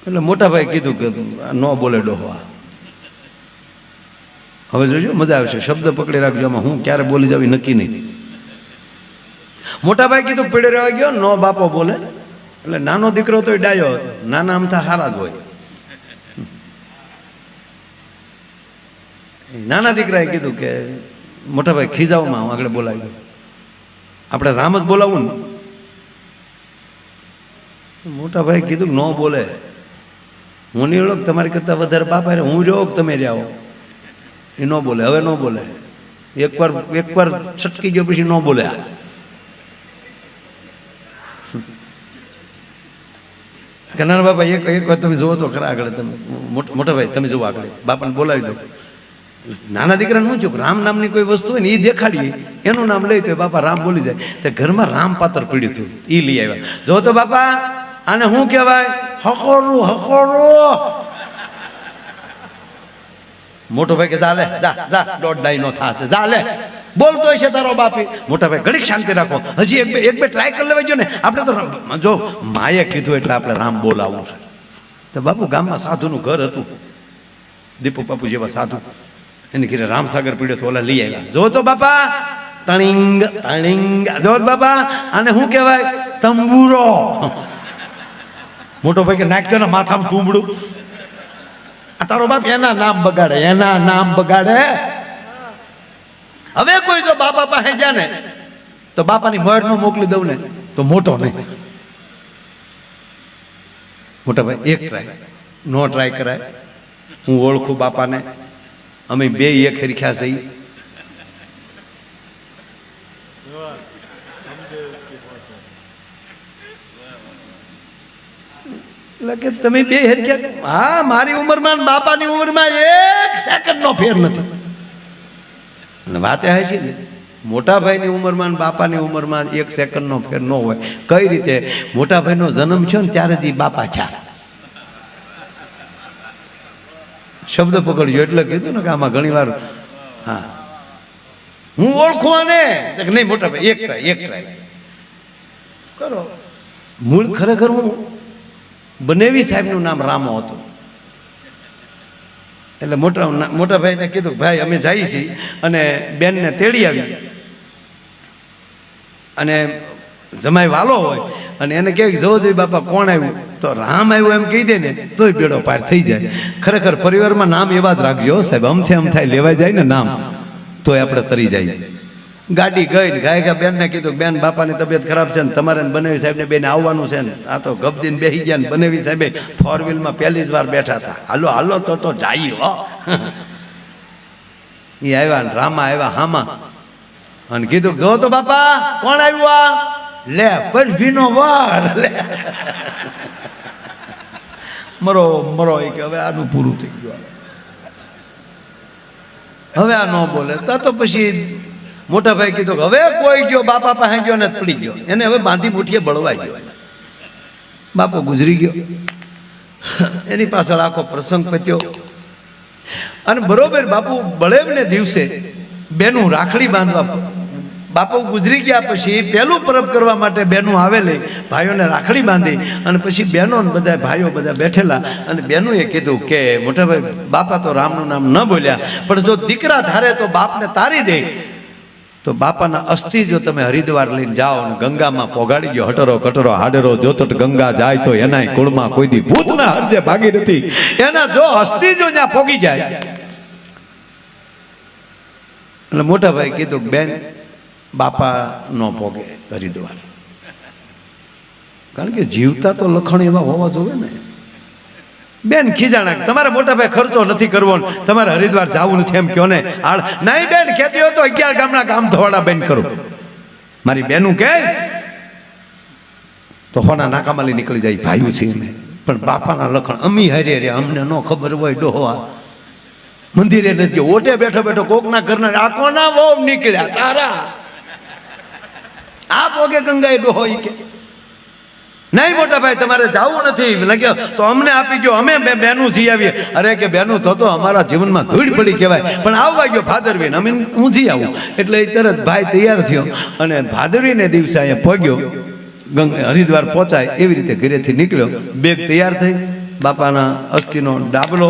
એટલે મોટા ભાઈ કીધું કે ન બોલે ડોહવા. હવે જોજો મજા આવશે, શબ્દ પકડી રાખજો. આમાં હું ક્યારે બોલી જાવ નક્કી નહીં. મોટા ભાઈ કીધું પીડે રહેવા ગયો, નો બાપો બોલે. એટલે નાનો દીકરો તો ડાયો હતો, નાના અમથા હારા જ હોય. નાના દીકરાએ કીધું કે મોટા ભાઈ ખીજાવમાં આગળ બોલાવી દો, આપણે રામ જ બોલાવું ને. મોટા ભાઈ કીધું કે ન બોલે, હું નહીં ઓળખ તમારી કરતા વધારે બાપા રે, હું રહ્યો તમે રહ્યા. એ ન બોલે, હવે ન બોલે. એકવાર છટકી ગયો પછી ન બોલે. નાના બાપા એક વાર તમે જોવો તો ખરા આગળ. તમે મોટા ભાઈ તમે જુઓ આગળ, બાપાને બોલાવી દો. નાના દીકરાને શું છું, રામ નામની કોઈ વસ્તુ હોય ને એ દેખાડીએ, એનું નામ લઈ તો બાપા રામ બોલી જાય. તો ઘરમાં રામ પાત્ર પડ્યું હતું, એ લઈ આવ્યા. જો તો બાપા આને શું કહેવાય? હકોરું હકોરું. મોટો ભાઈ કે જા લે, જા જા, 1.5 ડાઈ નો થાશે, જા લે. બોલતો હશે તારો બાપી. મોટા ભાઈ ઘડીક શાંતિ રાખો, હજી એક બે ટ્રાય કરી લેવા જો ને. આપણે તો જો માએ કીધું એટલે આપણે રામ બોલાવવું છે. તો બાપુ ગામમાં સાધુનું ઘર હતું, દીપુ બાપુ જેવા સાધુ. એને ઘરે રામસાગર પીડ્યો તો ઓલા લઈ આવ્યા. જો તો બાપા તણિંગ તણિંગ. જો બાપા આને શું કહેવાય? તંબુરો. મોટો ભાઈ કે નાખ્યો ને માથામાં તુંબડું. તારો બાપ એના નામ બગાડે, એના નામ બગાડે. હવે કોઈ જો બાપા પાસે ગયા ને તો બાપાની મોર નો મોકલી દઉં ને તો મોટો નહીં. મોટા ભાઈ એક ટ્રાય, નો ટ્રાય કરાય. હું ઓળખું બાપાને, અમે 2 એક હરખ્યા છે. એટલે કે તમે 2 હરખ્યા? હા, મારી ઉંમરમાં બાપાની ઉંમરમાં 1 સેકન્ડ નો ફેર નથી. અને વાતે હશે ને, મોટા ભાઈની ઉંમરમાં બાપાની ઉંમરમાં 1 સેકન્ડનો ફેર ન હોય. કઈ રીતે? મોટા ભાઈનો જન્મ થયો ને ત્યારે જ બાપા છે. શબ્દ પકડજો એટલે કીધું ને કે આમાં ઘણી વાર હા હું ઓળખું આને. નહીં મોટા ભાઈ એક ટ્રાય કરો. મૂળ ખરેખર હું બનેવી સાહેબનું નામ રામો હતું. એટલે મોટા ભાઈને કીધું ભાઈ અમે જઈએ છીએ અને બેનને તેડી આવી અને જમાઈ વાલો હોય અને એને કહે જો જોઈ બાપા કોણ આવ્યું, તો રામ આવ્યું એમ કહી દે ને તોય બેડો પાર થઈ જાય. ખરેખર પરિવારમાં નામ એવા જ રાખજો સાહેબ, અમથે અમથાય લેવાઈ જાય ને નામ તોય આપણે તરી જાય. ગાડી ગઈ ને ગાય બેનને કીધું બેન બાપાની તબિયત ખરાબ છે ને તમારે બનેવી સાહેબને બેન આવવાનું છે ને. આ તો ગબદીને બેસી ગયા ને બનેવી સાહેબે 4 વ્હીલમાં પહેલી જ વાર બેઠા હતા. હાલો હાલો તો જાય હો. એ આવ્યા ને રામા આવ્યા હામાં અને કીધું જો તો બાપા કોણ આવ્યું? આ લે પરભીનો વાર લે. મરો મરો એ કે હવે આનું પૂરું થઈ ગયું, હવે આ ન બોલે. તો પછી મોટા ભાઈ કીધું હવે કોઈ ગયો બાપા પાસે ગયો ને પડી ગયો, એને હવે બાંધી મુઠીએ બળવાઈ ગયો. બાપો ગુજરી ગયો, એની પાછળ આખો પ્રસંગ પત્યો. અને બરોબર બાપુ બળેવને દિવસે બેનું રાખડી બાંધવા, બાપુ ગુજરી ગયા પછી પહેલું પરબ કરવા માટે બેનું આવેલી, ભાઈઓને રાખડી બાંધી અને પછી બહેનો બધા ભાઈઓ બધા બેઠેલા અને બહેનોએ કીધું કે મોટા ભાઈ બાપા તો રામનું નામ ન બોલ્યા, પણ જો દીકરા ધારે તો બાપને તારી દે. તો બાપાના અસ્થિ જો તમે હરિદ્વાર લઈને જાઓ અને ગંગામાં પોગાડી ગયો, હટરો કટરો હાડરો જોતટ ગંગા જાય તો એનાય કુળમાં કોઈ દી ભૂત ના હરજે ભાગી નથી. એના જો અસ્થિ જો ત્યાં પોગી જાય. એટલે મોટા ભાઈ કીધું બેન બાપા નો પોગે હરિદ્વાર, કારણ કે જીવતા તો લખણ એવા હોવા જોઈએ ને. બેન ખીજાણા, તમારા મોટા ભાઈ ખર્ચો નથી કરવો, તમારે હરિદ્વાર જવું નથી એમ કયો ને. નહીં બેન કહેતી હોય તો 11 ગામના કામ ધોવાડા બેન કરું. મારી બેનું કે તો હોના નાકામાલી નીકળી જાય, ભાઈઓ છે મેં. પણ બાપાના લખણ અમી હારે રે, અમને ન ખબર હોય ડોહવા મંદિરે નથી ગયો, ઓટે બેઠો બેઠો કોકના ઘરના આ કોના વહુ નીકળ્યા તારા, આ પોગે ગંગાએ ડોહો કે નહીં મોટા ભાઈ તમારે જવું નથી લગ્યો તો અમને આપી ગયો, અમે બેનું જી આવીએ. અરે કે બેનું તો અમારા જીવનમાં ધૂળ પડી કહેવાય, પણ આવવા ગયો ભાદરવીને, અમે હું જી આવું. એટલે એ તરત ભાઈ તૈયાર થયો અને ભાદરવીને દિવસે અહીંયા પહોંચ્યો, હરિદ્વાર પહોંચાય એવી રીતે ઘરેથી નીકળ્યો. બેગ તૈયાર થઈ, બાપાના અસ્થિનો ડાબલો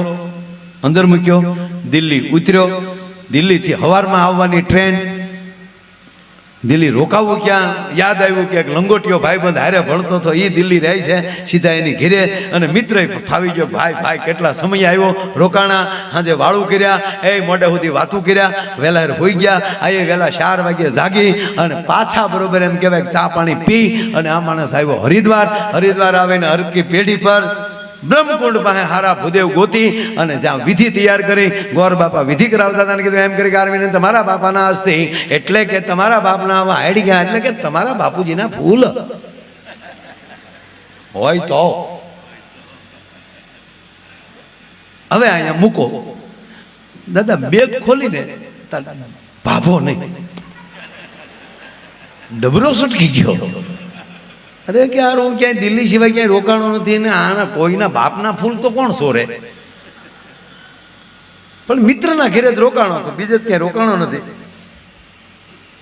અંદર મૂક્યો, દિલ્હી ઉતર્યો. દિલ્હીથી હવારમાં આવવાની ટ્રેન. દિલ્હી રોકાવું ક્યાં, યાદ આવ્યું કે એક લંગોટીયો ભાઈબંધ હારે ભણતો હતો, એ દિલ્હી રહે છે, સીધા એની ઘેરે. અને મિત્ર ફાવી ગયો, ભાઈ કેટલા સમય આવ્યો, રોકાણા, સાંજે વાળું કર્યા, એ મોઢે સુધી વાતું કર્યા, વહેલા હોઈ ગયા. આ વહેલા 4 વાગે જાગી અને પાછા બરોબર એમ કહેવાય ચા પાણી પી અને આ માણસ આવ્યો હરિદ્વાર. હરિદ્વાર આવીને હરકી પેઢી પર બ્રહ્મકુંડ પાસે હારા ભૂદેવ ગોતી અને જ્યાં વિધિ તૈયાર કરી, ગોર બાપા વિધિ કરાવતા હતા. કીધું એમ કરી આરવીને તમારા બાપાના અસ્થિ, એટલે કે તમારા બાપના હાડી ગયા, એટલે કે તમારા બાપુજીના ફૂલ હોય તો હવે અહીંયા મૂકો. દાદા બેગ ખોલીને ભાભો નહીં, ડબરો સટકી ગયો. અરે કે યાર હું ક્યાંય દિલ્હી સિવાય ક્યાંય રોકાણો નથી ને આના કોઈના બાપના ફૂલ તો કોણ સોરે. પણ મિત્રના ઘેરે જ રોકાણો, તો બીજે જ ક્યાંય રોકાણો નથી.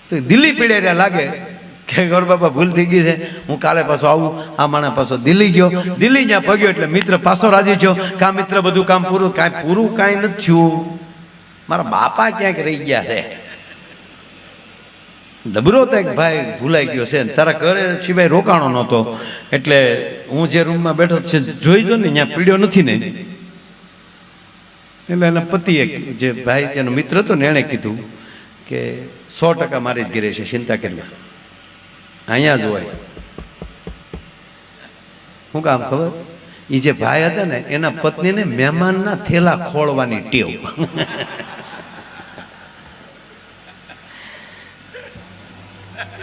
તો દિલ્હી પીડ્યા લાગે કે ગોર બાપા ભૂલ થઈ ગઈ છે, હું કાલે પાછો આવું. આ માણસ પાછો દિલ્હી ગયો. દિલ્હી જ્યાં પગ્યો એટલે મિત્ર પાછો રાજી થયો. કા મિત્ર બધું કામ પૂરું, કાંઈ નથી થયું, મારા બાપા ક્યાંક રહી ગયા છે. ડબરો તો એક ભાઈ ભૂલાઈ ગયો છે, તારા ઘરે સિવાય રોકાણો નહોતો, એટલે હું જે રૂમમાં બેઠો છે જોઈ જો ને ત્યાં પીડ્યો નથી ને. એટલે એના પતિએ, જે ભાઈ જેનો મિત્ર હતો ને, એણે કીધું કે 100% મારી જ ઘરે છે, ચિંતા કરી અહીંયા જ હોય. શું કામ ખબર? એ જે ભાઈ હતા ને એના પત્નીને મહેમાનના થેલા ખોળવાની ટેવ.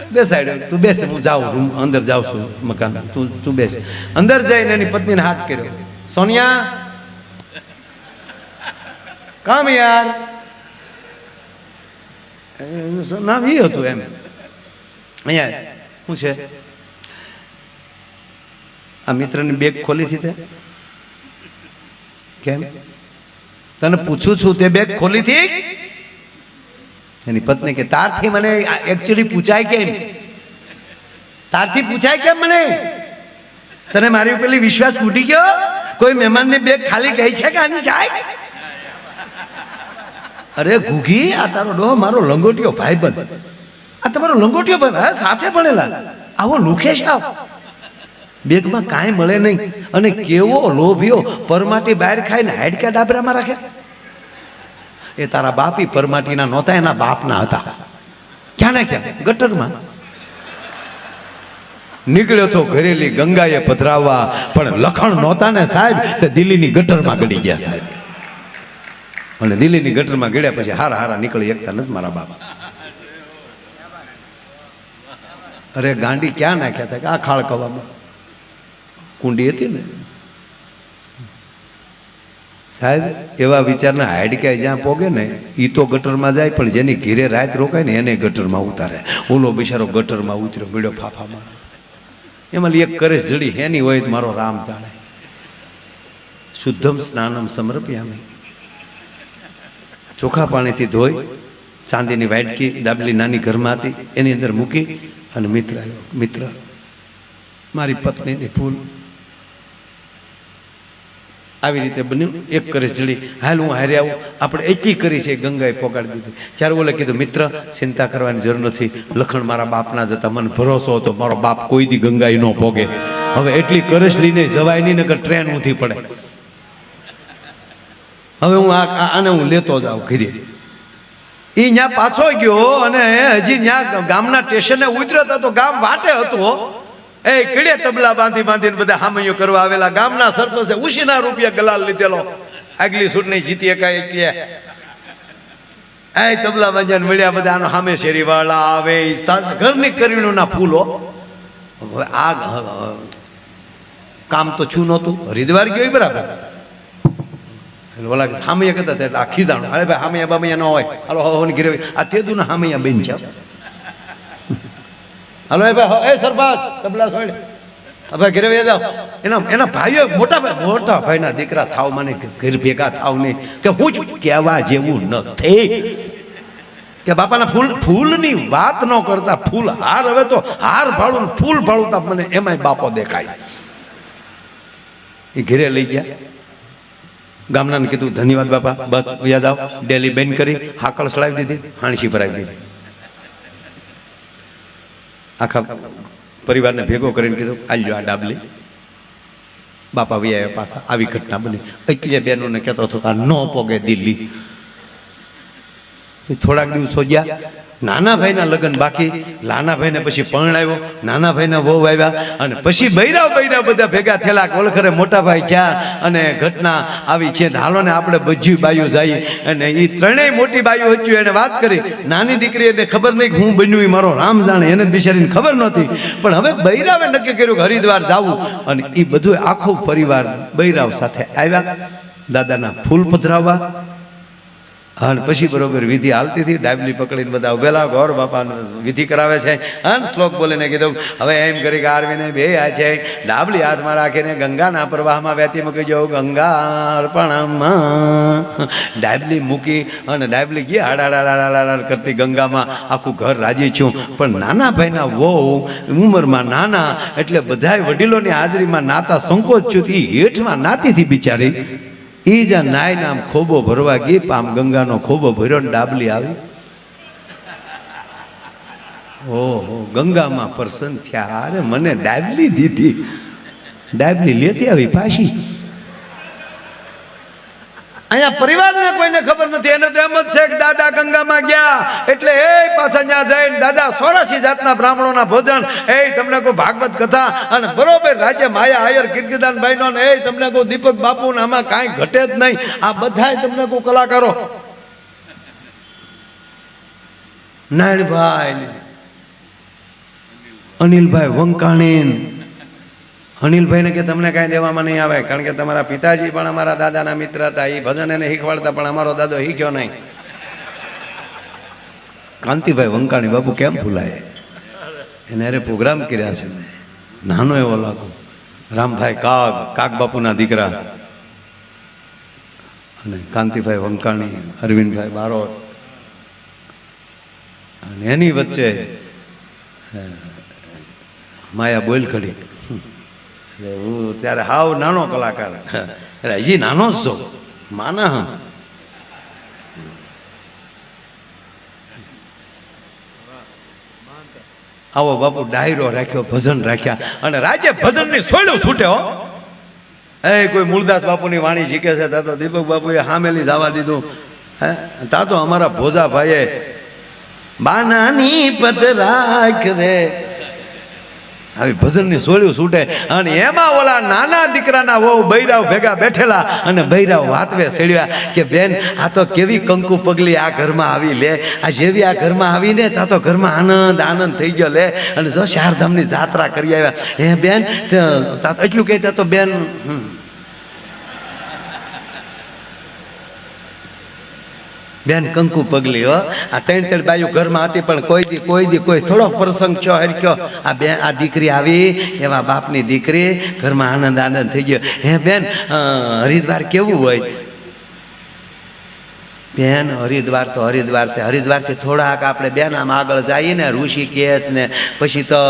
બેસાડ્યો, તું બેસ, હું જાઉં રૂમ અંદર જાઉં છું મકાન, તું બેસ. અંદર જઈને એની પત્નીને હાથ કર્યો, સોનિયા કામ યાર, નામ એ હતું એમ. અહીંયા શું છે? આ મિત્રની બેગ ખોલી હતી તે કેમ? તને પૂછું છું, તે બેગ ખોલી હતી? એની પત્ની કે તારથી મને એકચ્યુઅલી પૂછાય કેમ? તારથી પૂછાય કેમ મને? તને મારી ઉપર વિશ્વાસ તૂટી ગયો? કોઈ મહેમાનની બેગ ખાલી ગઈ છે કે આની જાય? અરે ઘૂઘી, આ તારો ડો મારો લંગોટીયો ભાઈબંધ, આ તમારો લંગોટીયો ભાઈ સાથે ભણેલા, આવો લુખેશ આવ, બેગમાં કાંઈ મળે નહીં. અને કેવો લોભિયો, પરમાટી બહાર ખાઈને હાડકા ડાબરામાં રાખે. એ તારા બાપી પરમાટીના નહોતા, એના બાપના હતા. ક્યાં ને ક્યાં ગટરમાં નીકળ્યો તો ઘરેલી ગંગાએ પધરાવવા, પણ લખણ નહોતા ને સાહેબ, તે દિલ્હીની ગટરમાં ગળી ગયા સાહેબ. અને દિલ્હીની ગટરમાં ગળ્યા પછી હારા નીકળી એકતા નથી મારા બાપ. અરે ગાંડી ક્યાં નાખ્યા હતા? કે આ ખાળ કવામાં કુંડી હતી ને સાહેબ. એવા વિચારના હાડકા જ્યાં પોગે ને એ તો ગટરમાં જાય, પણ જેની ઘીરે રાત રોકાય ને એને ગટરમાં ઉતારે. ઓલો બિચારો ગટરમાં ઉતર્યો, બીડો ફાફામાં. એમાં એક કરે જડી એની હોય મારો રામ જાણે. શુદ્ધમ સ્નાનમ સમર્પયામિ, ચોખ્ખા પાણીથી ધોઈ, ચાંદીની વાટકી ડાબલી નાની ઘરમાં હતી એની અંદર મૂકી અને મિત્ર આવ્યો. મિત્ર મારી પત્નીની ભૂલ, આવી રીતે બન્યું. એક કરે જડી, હાલ હું હારે આવું, આપણે એટલી કરી છે ગંગાએ પોગાડી દીધી. ત્યારે બોલે કીધું, મિત્ર ચિંતા કરવાની જરૂર નથી, લખણ મારા બાપના જતા, મને ભરોસો હતો મારો બાપ કોઈ દી ગંગાએ ન પોગે. હવે એટલી કરશ લઈને જવાય નહીં, નકર ટ્રેન ઊંધી પડે. હવે હું આને હું લેતો જાઉં ઘરે. એ ત્યાં પાછો ગયો અને હજી ત્યાં ગામના સ્ટેશને ઉતર્યો હતો તો ગામ વાટે હતો. એ કીડે તબલા બાંધી બાંધીને બધા હામૈયો કરવા આવેલા. ગામના સરપંચે ઉશીના રૂપિયા ગલાલ લીધેલો, આગલી ચૂંટણી જીતી એકાય એટલે એ તબલા બાંધ્યા મળ્યા બધા. આનો સામે શેરી વાળા આવે, ઘરની કરવીણું ના ફૂલો. આ કામ તો છું નહોતું, હરિદ્વાર ગયો બરાબર. ઓલા હામૈયા કહેતા હતા, આ ખીજાણું, અરે ભાઈ હામૈયા બામૈયા ન હોય, હાલો હવન ઘરે આ તેદુ ના હામૈયા બેન છે. હાલો એ ભાઈ, એ સરપંચ તબલા છોડ, હવે ઘરે વહી જાઓ. એના ભાઈઓ મોટા ભાઈના દીકરા થાવ, મને ઘર ભેગા થાવ નહીં. કે હું જ કહેવા જેવું નથી કે બાપાના ફૂલની વાત ન કરતા, ફૂલ હાર, હવે તો હાર ભાડું ફૂલ ભાડું મને એમાંય બાપો દેખાય. એ ઘરે લઈ ગયા. ગામનાને કીધું, ધન્યવાદ બાપા, બસ વ્યા જાઓ. ડેલી બેન કરી, હાકળ સડાવી દીધી, હાણસી ભરાવી દીધી. આખા પરિવારને ભેગો કરીને કીધું, આલ્યો આ ડાબલી. બાપા વ્યા પાછા. આવી ઘટના બની. એટલે બહેનોને કહેતો હતો, આ ન પોગે દિલ્હી. થોડાક દિવસો ગયા, નાના ભાઈના લગ્ન બાકી. નાના ભાઈને પછી પરણાવ્યો, નાના ભાઈના વહુ આવ્યા, અને પછી બૈરાવ બધા ભેગા થયેલા. ઓળખરે મોટા ભાઈ ક્યાં, અને ઘટના આવી છે. હાલો ને આપણે બધી બાયું જઈએ. અને એ ત્રણેય મોટી બાયું હતી. એને વાત કરી, નાની દીકરી એને ખબર નહીં હું બન્યું, એ મારો રામ જાણે, એને બિચારીને ખબર નહોતી. પણ હવે બૈરાવે નક્કી કર્યું કે હરિદ્વાર જવું. અને એ બધું આખો પરિવાર બૈરાવ સાથે આવ્યા દાદાના ફૂલ પધરાવવા. અને પછી બરોબર વિધિ હાલતી હતી. ડાબલી પકડીને બધા ઉભેલા, ગૌર બાપા વિધિ કરાવે છે. અને શ્લોક બોલીને કીધું, હવે એમ કરી કે આરવીને બે આ છે, ડાબલી હાથમાં રાખીને ગંગાના પ્રવાહમાં વહેતી મૂકી જો, ગંગા અર્પણમાં. ડાબલી મૂકી અને ડાબલી ગઈ હાડાડાડાડાડા કરતી ગંગામાં. આખું ઘર રાજી છું. પણ નાના ભાઈના વહુ ઉંમરમાં નાના, એટલે બધાય વડીલોની હાજરીમાં નાતા સંકોચ છું. એ હેઠમાં નાતી હતી બિચારી. એ જ્યાં નાય નામ ખોબો ભરવા ગઈ, આમ ગંગાનો ખોબો ભર્યો ને ડાબલી આવી. ઓહો, ગંગામાં પ્રસન્ન થયા. અરે મને ડાબલી દીધી. ડાબલી લેતી આવી પાછી. અહીંયા પરિવારને કોઈને ખબર નથી. એને તો એમ જ છે કે દાદા ગંગામાં ગયા એટલે એ પાછા ત્યાં જઈને દાદા 84 જાતના બ્રાહ્મણોના ભોજન, એ તમને કોઈ ભાગવત કથા, અને બરોબર રાજ્ય માયા આયર કીર્તિદાનભાઈ નો, એ તમને કોઈ દીપક બાપુ ને, આમાં કાંઈ ઘટે જ નહીં. આ બધા તમને કોઈ કલાકારો, નારાયણભાઈ, અનિલભાઈ વંકાણી. અનિલભાઈને કે તમને કાંઈ દેવામાં નહીં આવે, કારણ કે તમારા પિતાજી પણ અમારા દાદાના મિત્ર હતા. એ ભજન એને શીખવાડતા, પણ અમારો દાદો શીખ્યો નહીં. કાંતિભાઈ વંકાણી બાપુ કેમ ભૂલાય, એને અરે પ્રોગ્રામ કર્યા છે. નાનો એવો લાગુ. રામભાઈ કાગ બાપુના દીકરા, અને કાંતિભાઈ વંકાણી, અરવિંદભાઈ બારોટ, અને એની વચ્ચે માયા બોલખડી. હું ત્યારે હાવ નાનો કલાકાર, એટલે હજી નાનો જ છો માના. આવો બાપુ ડાયરો રાખ્યો, ભજન રાખ્યા, અને રાજ્ય ભજનની સોયલું છૂટે. હો, એ કોઈ મૂળદાસ બાપુની વાણી શીખે છે, તા તો દીપક બાપુએ હામેલી જવા દીધું. હે, તા તો અમારા ભોજા ભાઈએ બાનાની પત રાખ રે, આવી ભજનની સોળ્યું છૂટે. અને એમાં ઓલા નાના દીકરાના વહુ બૈરાવ ભેગા બેઠેલા, અને બૈરાવ વાતવે સેડ્યા કે બેન, આ તો કેવી કંકુ પગલી આ ઘરમાં આવી લે. આ જેવી આ ઘરમાં આવીને તા તો ઘરમાં આનંદ થઈ ગયો લે. અને જો ચારધામની જાત્રા કરી આવ્યા. હે બેન, એટલું કહેતા તો બેન બેન કંકુ પગલી. હો, આ ત્રણ બાયું ઘરમાં હતી, પણ કોઈ થોડો પ્રસંગ છો હરખ્યો. આ બેન, આ દીકરી આવી, એવા બાપની દીકરી, ઘરમાં આનંદ થઈ ગયો. હે બેન, હરિદ્વાર કેવું હોય? બેન, હરિદ્વાર તો હરિદ્વાર છે. હરિદ્વારથી થોડાક આપણે બેન આમ આગળ જઈએ ને, ઋષિકેશ ને, પછી તો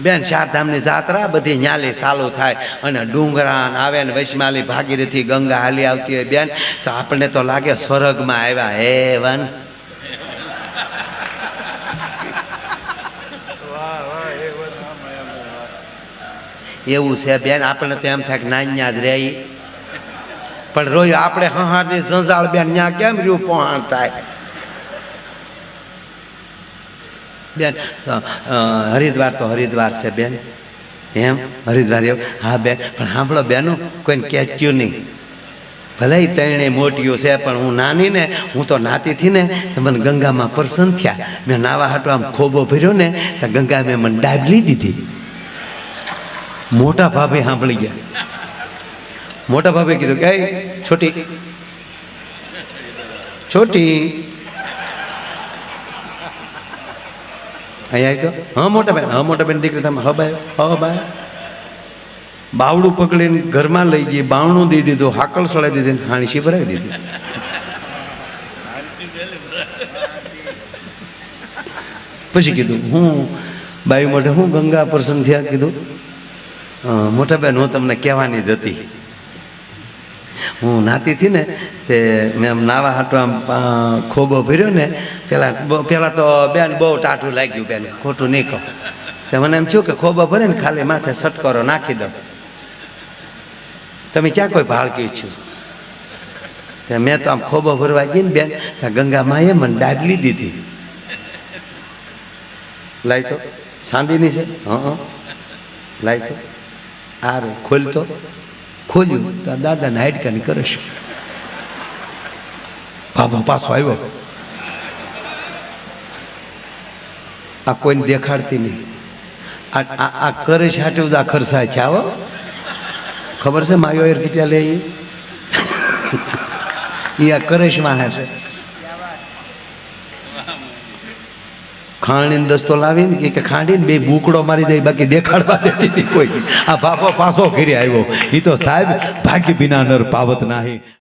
બેન ચારધામની જાત્રા બધી ન્યાલી ચાલુ થાય અને ડુંગરાન આવે ને વૈષ્માલી ભાગીરથી ગંગા હાલી આવતી હોય બેન, તો આપણને તો લાગે સ્વર્ગમાં આવ્યા હેવન. એવું છે બેન, આપણને તો એમ થાય કે નાન્યા જ રહી, પણ રોજ આપણે હહારની જંજાળ બેન ત્યાં કેમ રહ્યું પહોંચ થાય બેન. હરિદ્વાર તો હરિદ્વાર છે બેન, એમ હરિદ્વાર એવું. હા બેન, પણ સાંભળો બેનું, કોઈને કહેચ્યું નહીં. ભલે ત્રણેય મોટીઓ છે, પણ હું નાની ને, હું તો નાતીથી ને તો મને ગંગામાં પ્રસન્ન થયા. મેં નાવા હાટો આમ ખોબો ભર્યો ને તો ગંગા મેં મને ડાબલી દીધી. મોટા ભાભી સાંભળી ગયા. મોટા ભાભી કીધું કે છોટી છોટી અહીંયા આવી તો હા મોટા બેન, હા મોટા બેન દીકરી તમે હબાય બાવડું પકડીને ઘરમાં લઈ ગઈ, બાવણું દઈ દીધું, હાકલ સળાઈ દીધી, હાણીસી ભરાવી દીધી. પછી કીધું હું બાઈ મોઢે હું ગંગા પ્રસન્ન થયા. કીધું મોટા બેન હું તમને કહેવાની જ હતી, હું નાતી હતી ને તે મેં આમ નાવા હાટો આમ ખોબો ભર્યો ને, પેલા તો બેન બહુ ટાઢું લાગ્યું બેન, ખોટું નહીં કહું. તો મને એમ થયું કે ખોબો ભરે ને ખાલી માથે સટકરો નાખી દઉં, તમે ક્યાં કોઈ ભાળકી છું. તો મેં તો આમ ખોબો ભરવા જઈ ને બેન, ત્યાં ગંગા માએ મને ડાબલી દીધી. લાઈ તો સાંદીની છે, હા લાઈ તો આ રે ખોલતો, ખોલ્યું તો દાદાને હાડકાની કરશ. બાબા પાછો આવ્યો, આ કોઈને દેખાડતી નહીં. આ કરે છે હાટું આ ખર્ચાય છે. આવો ખબર છે માયો એર કેટલા લે એ આ કરે છે વાહે છે. ખાંડીને દસ્તો લાવીને કે ખાંડીને બે બુકડો મારી દઈ, બાકી દેખાડવા દેતી હતી કોઈ. આ બાપો પાછો ઘરે આવ્યો. એ તો સાહેબ ભાગ્ય બિના નર પાવત નાહી.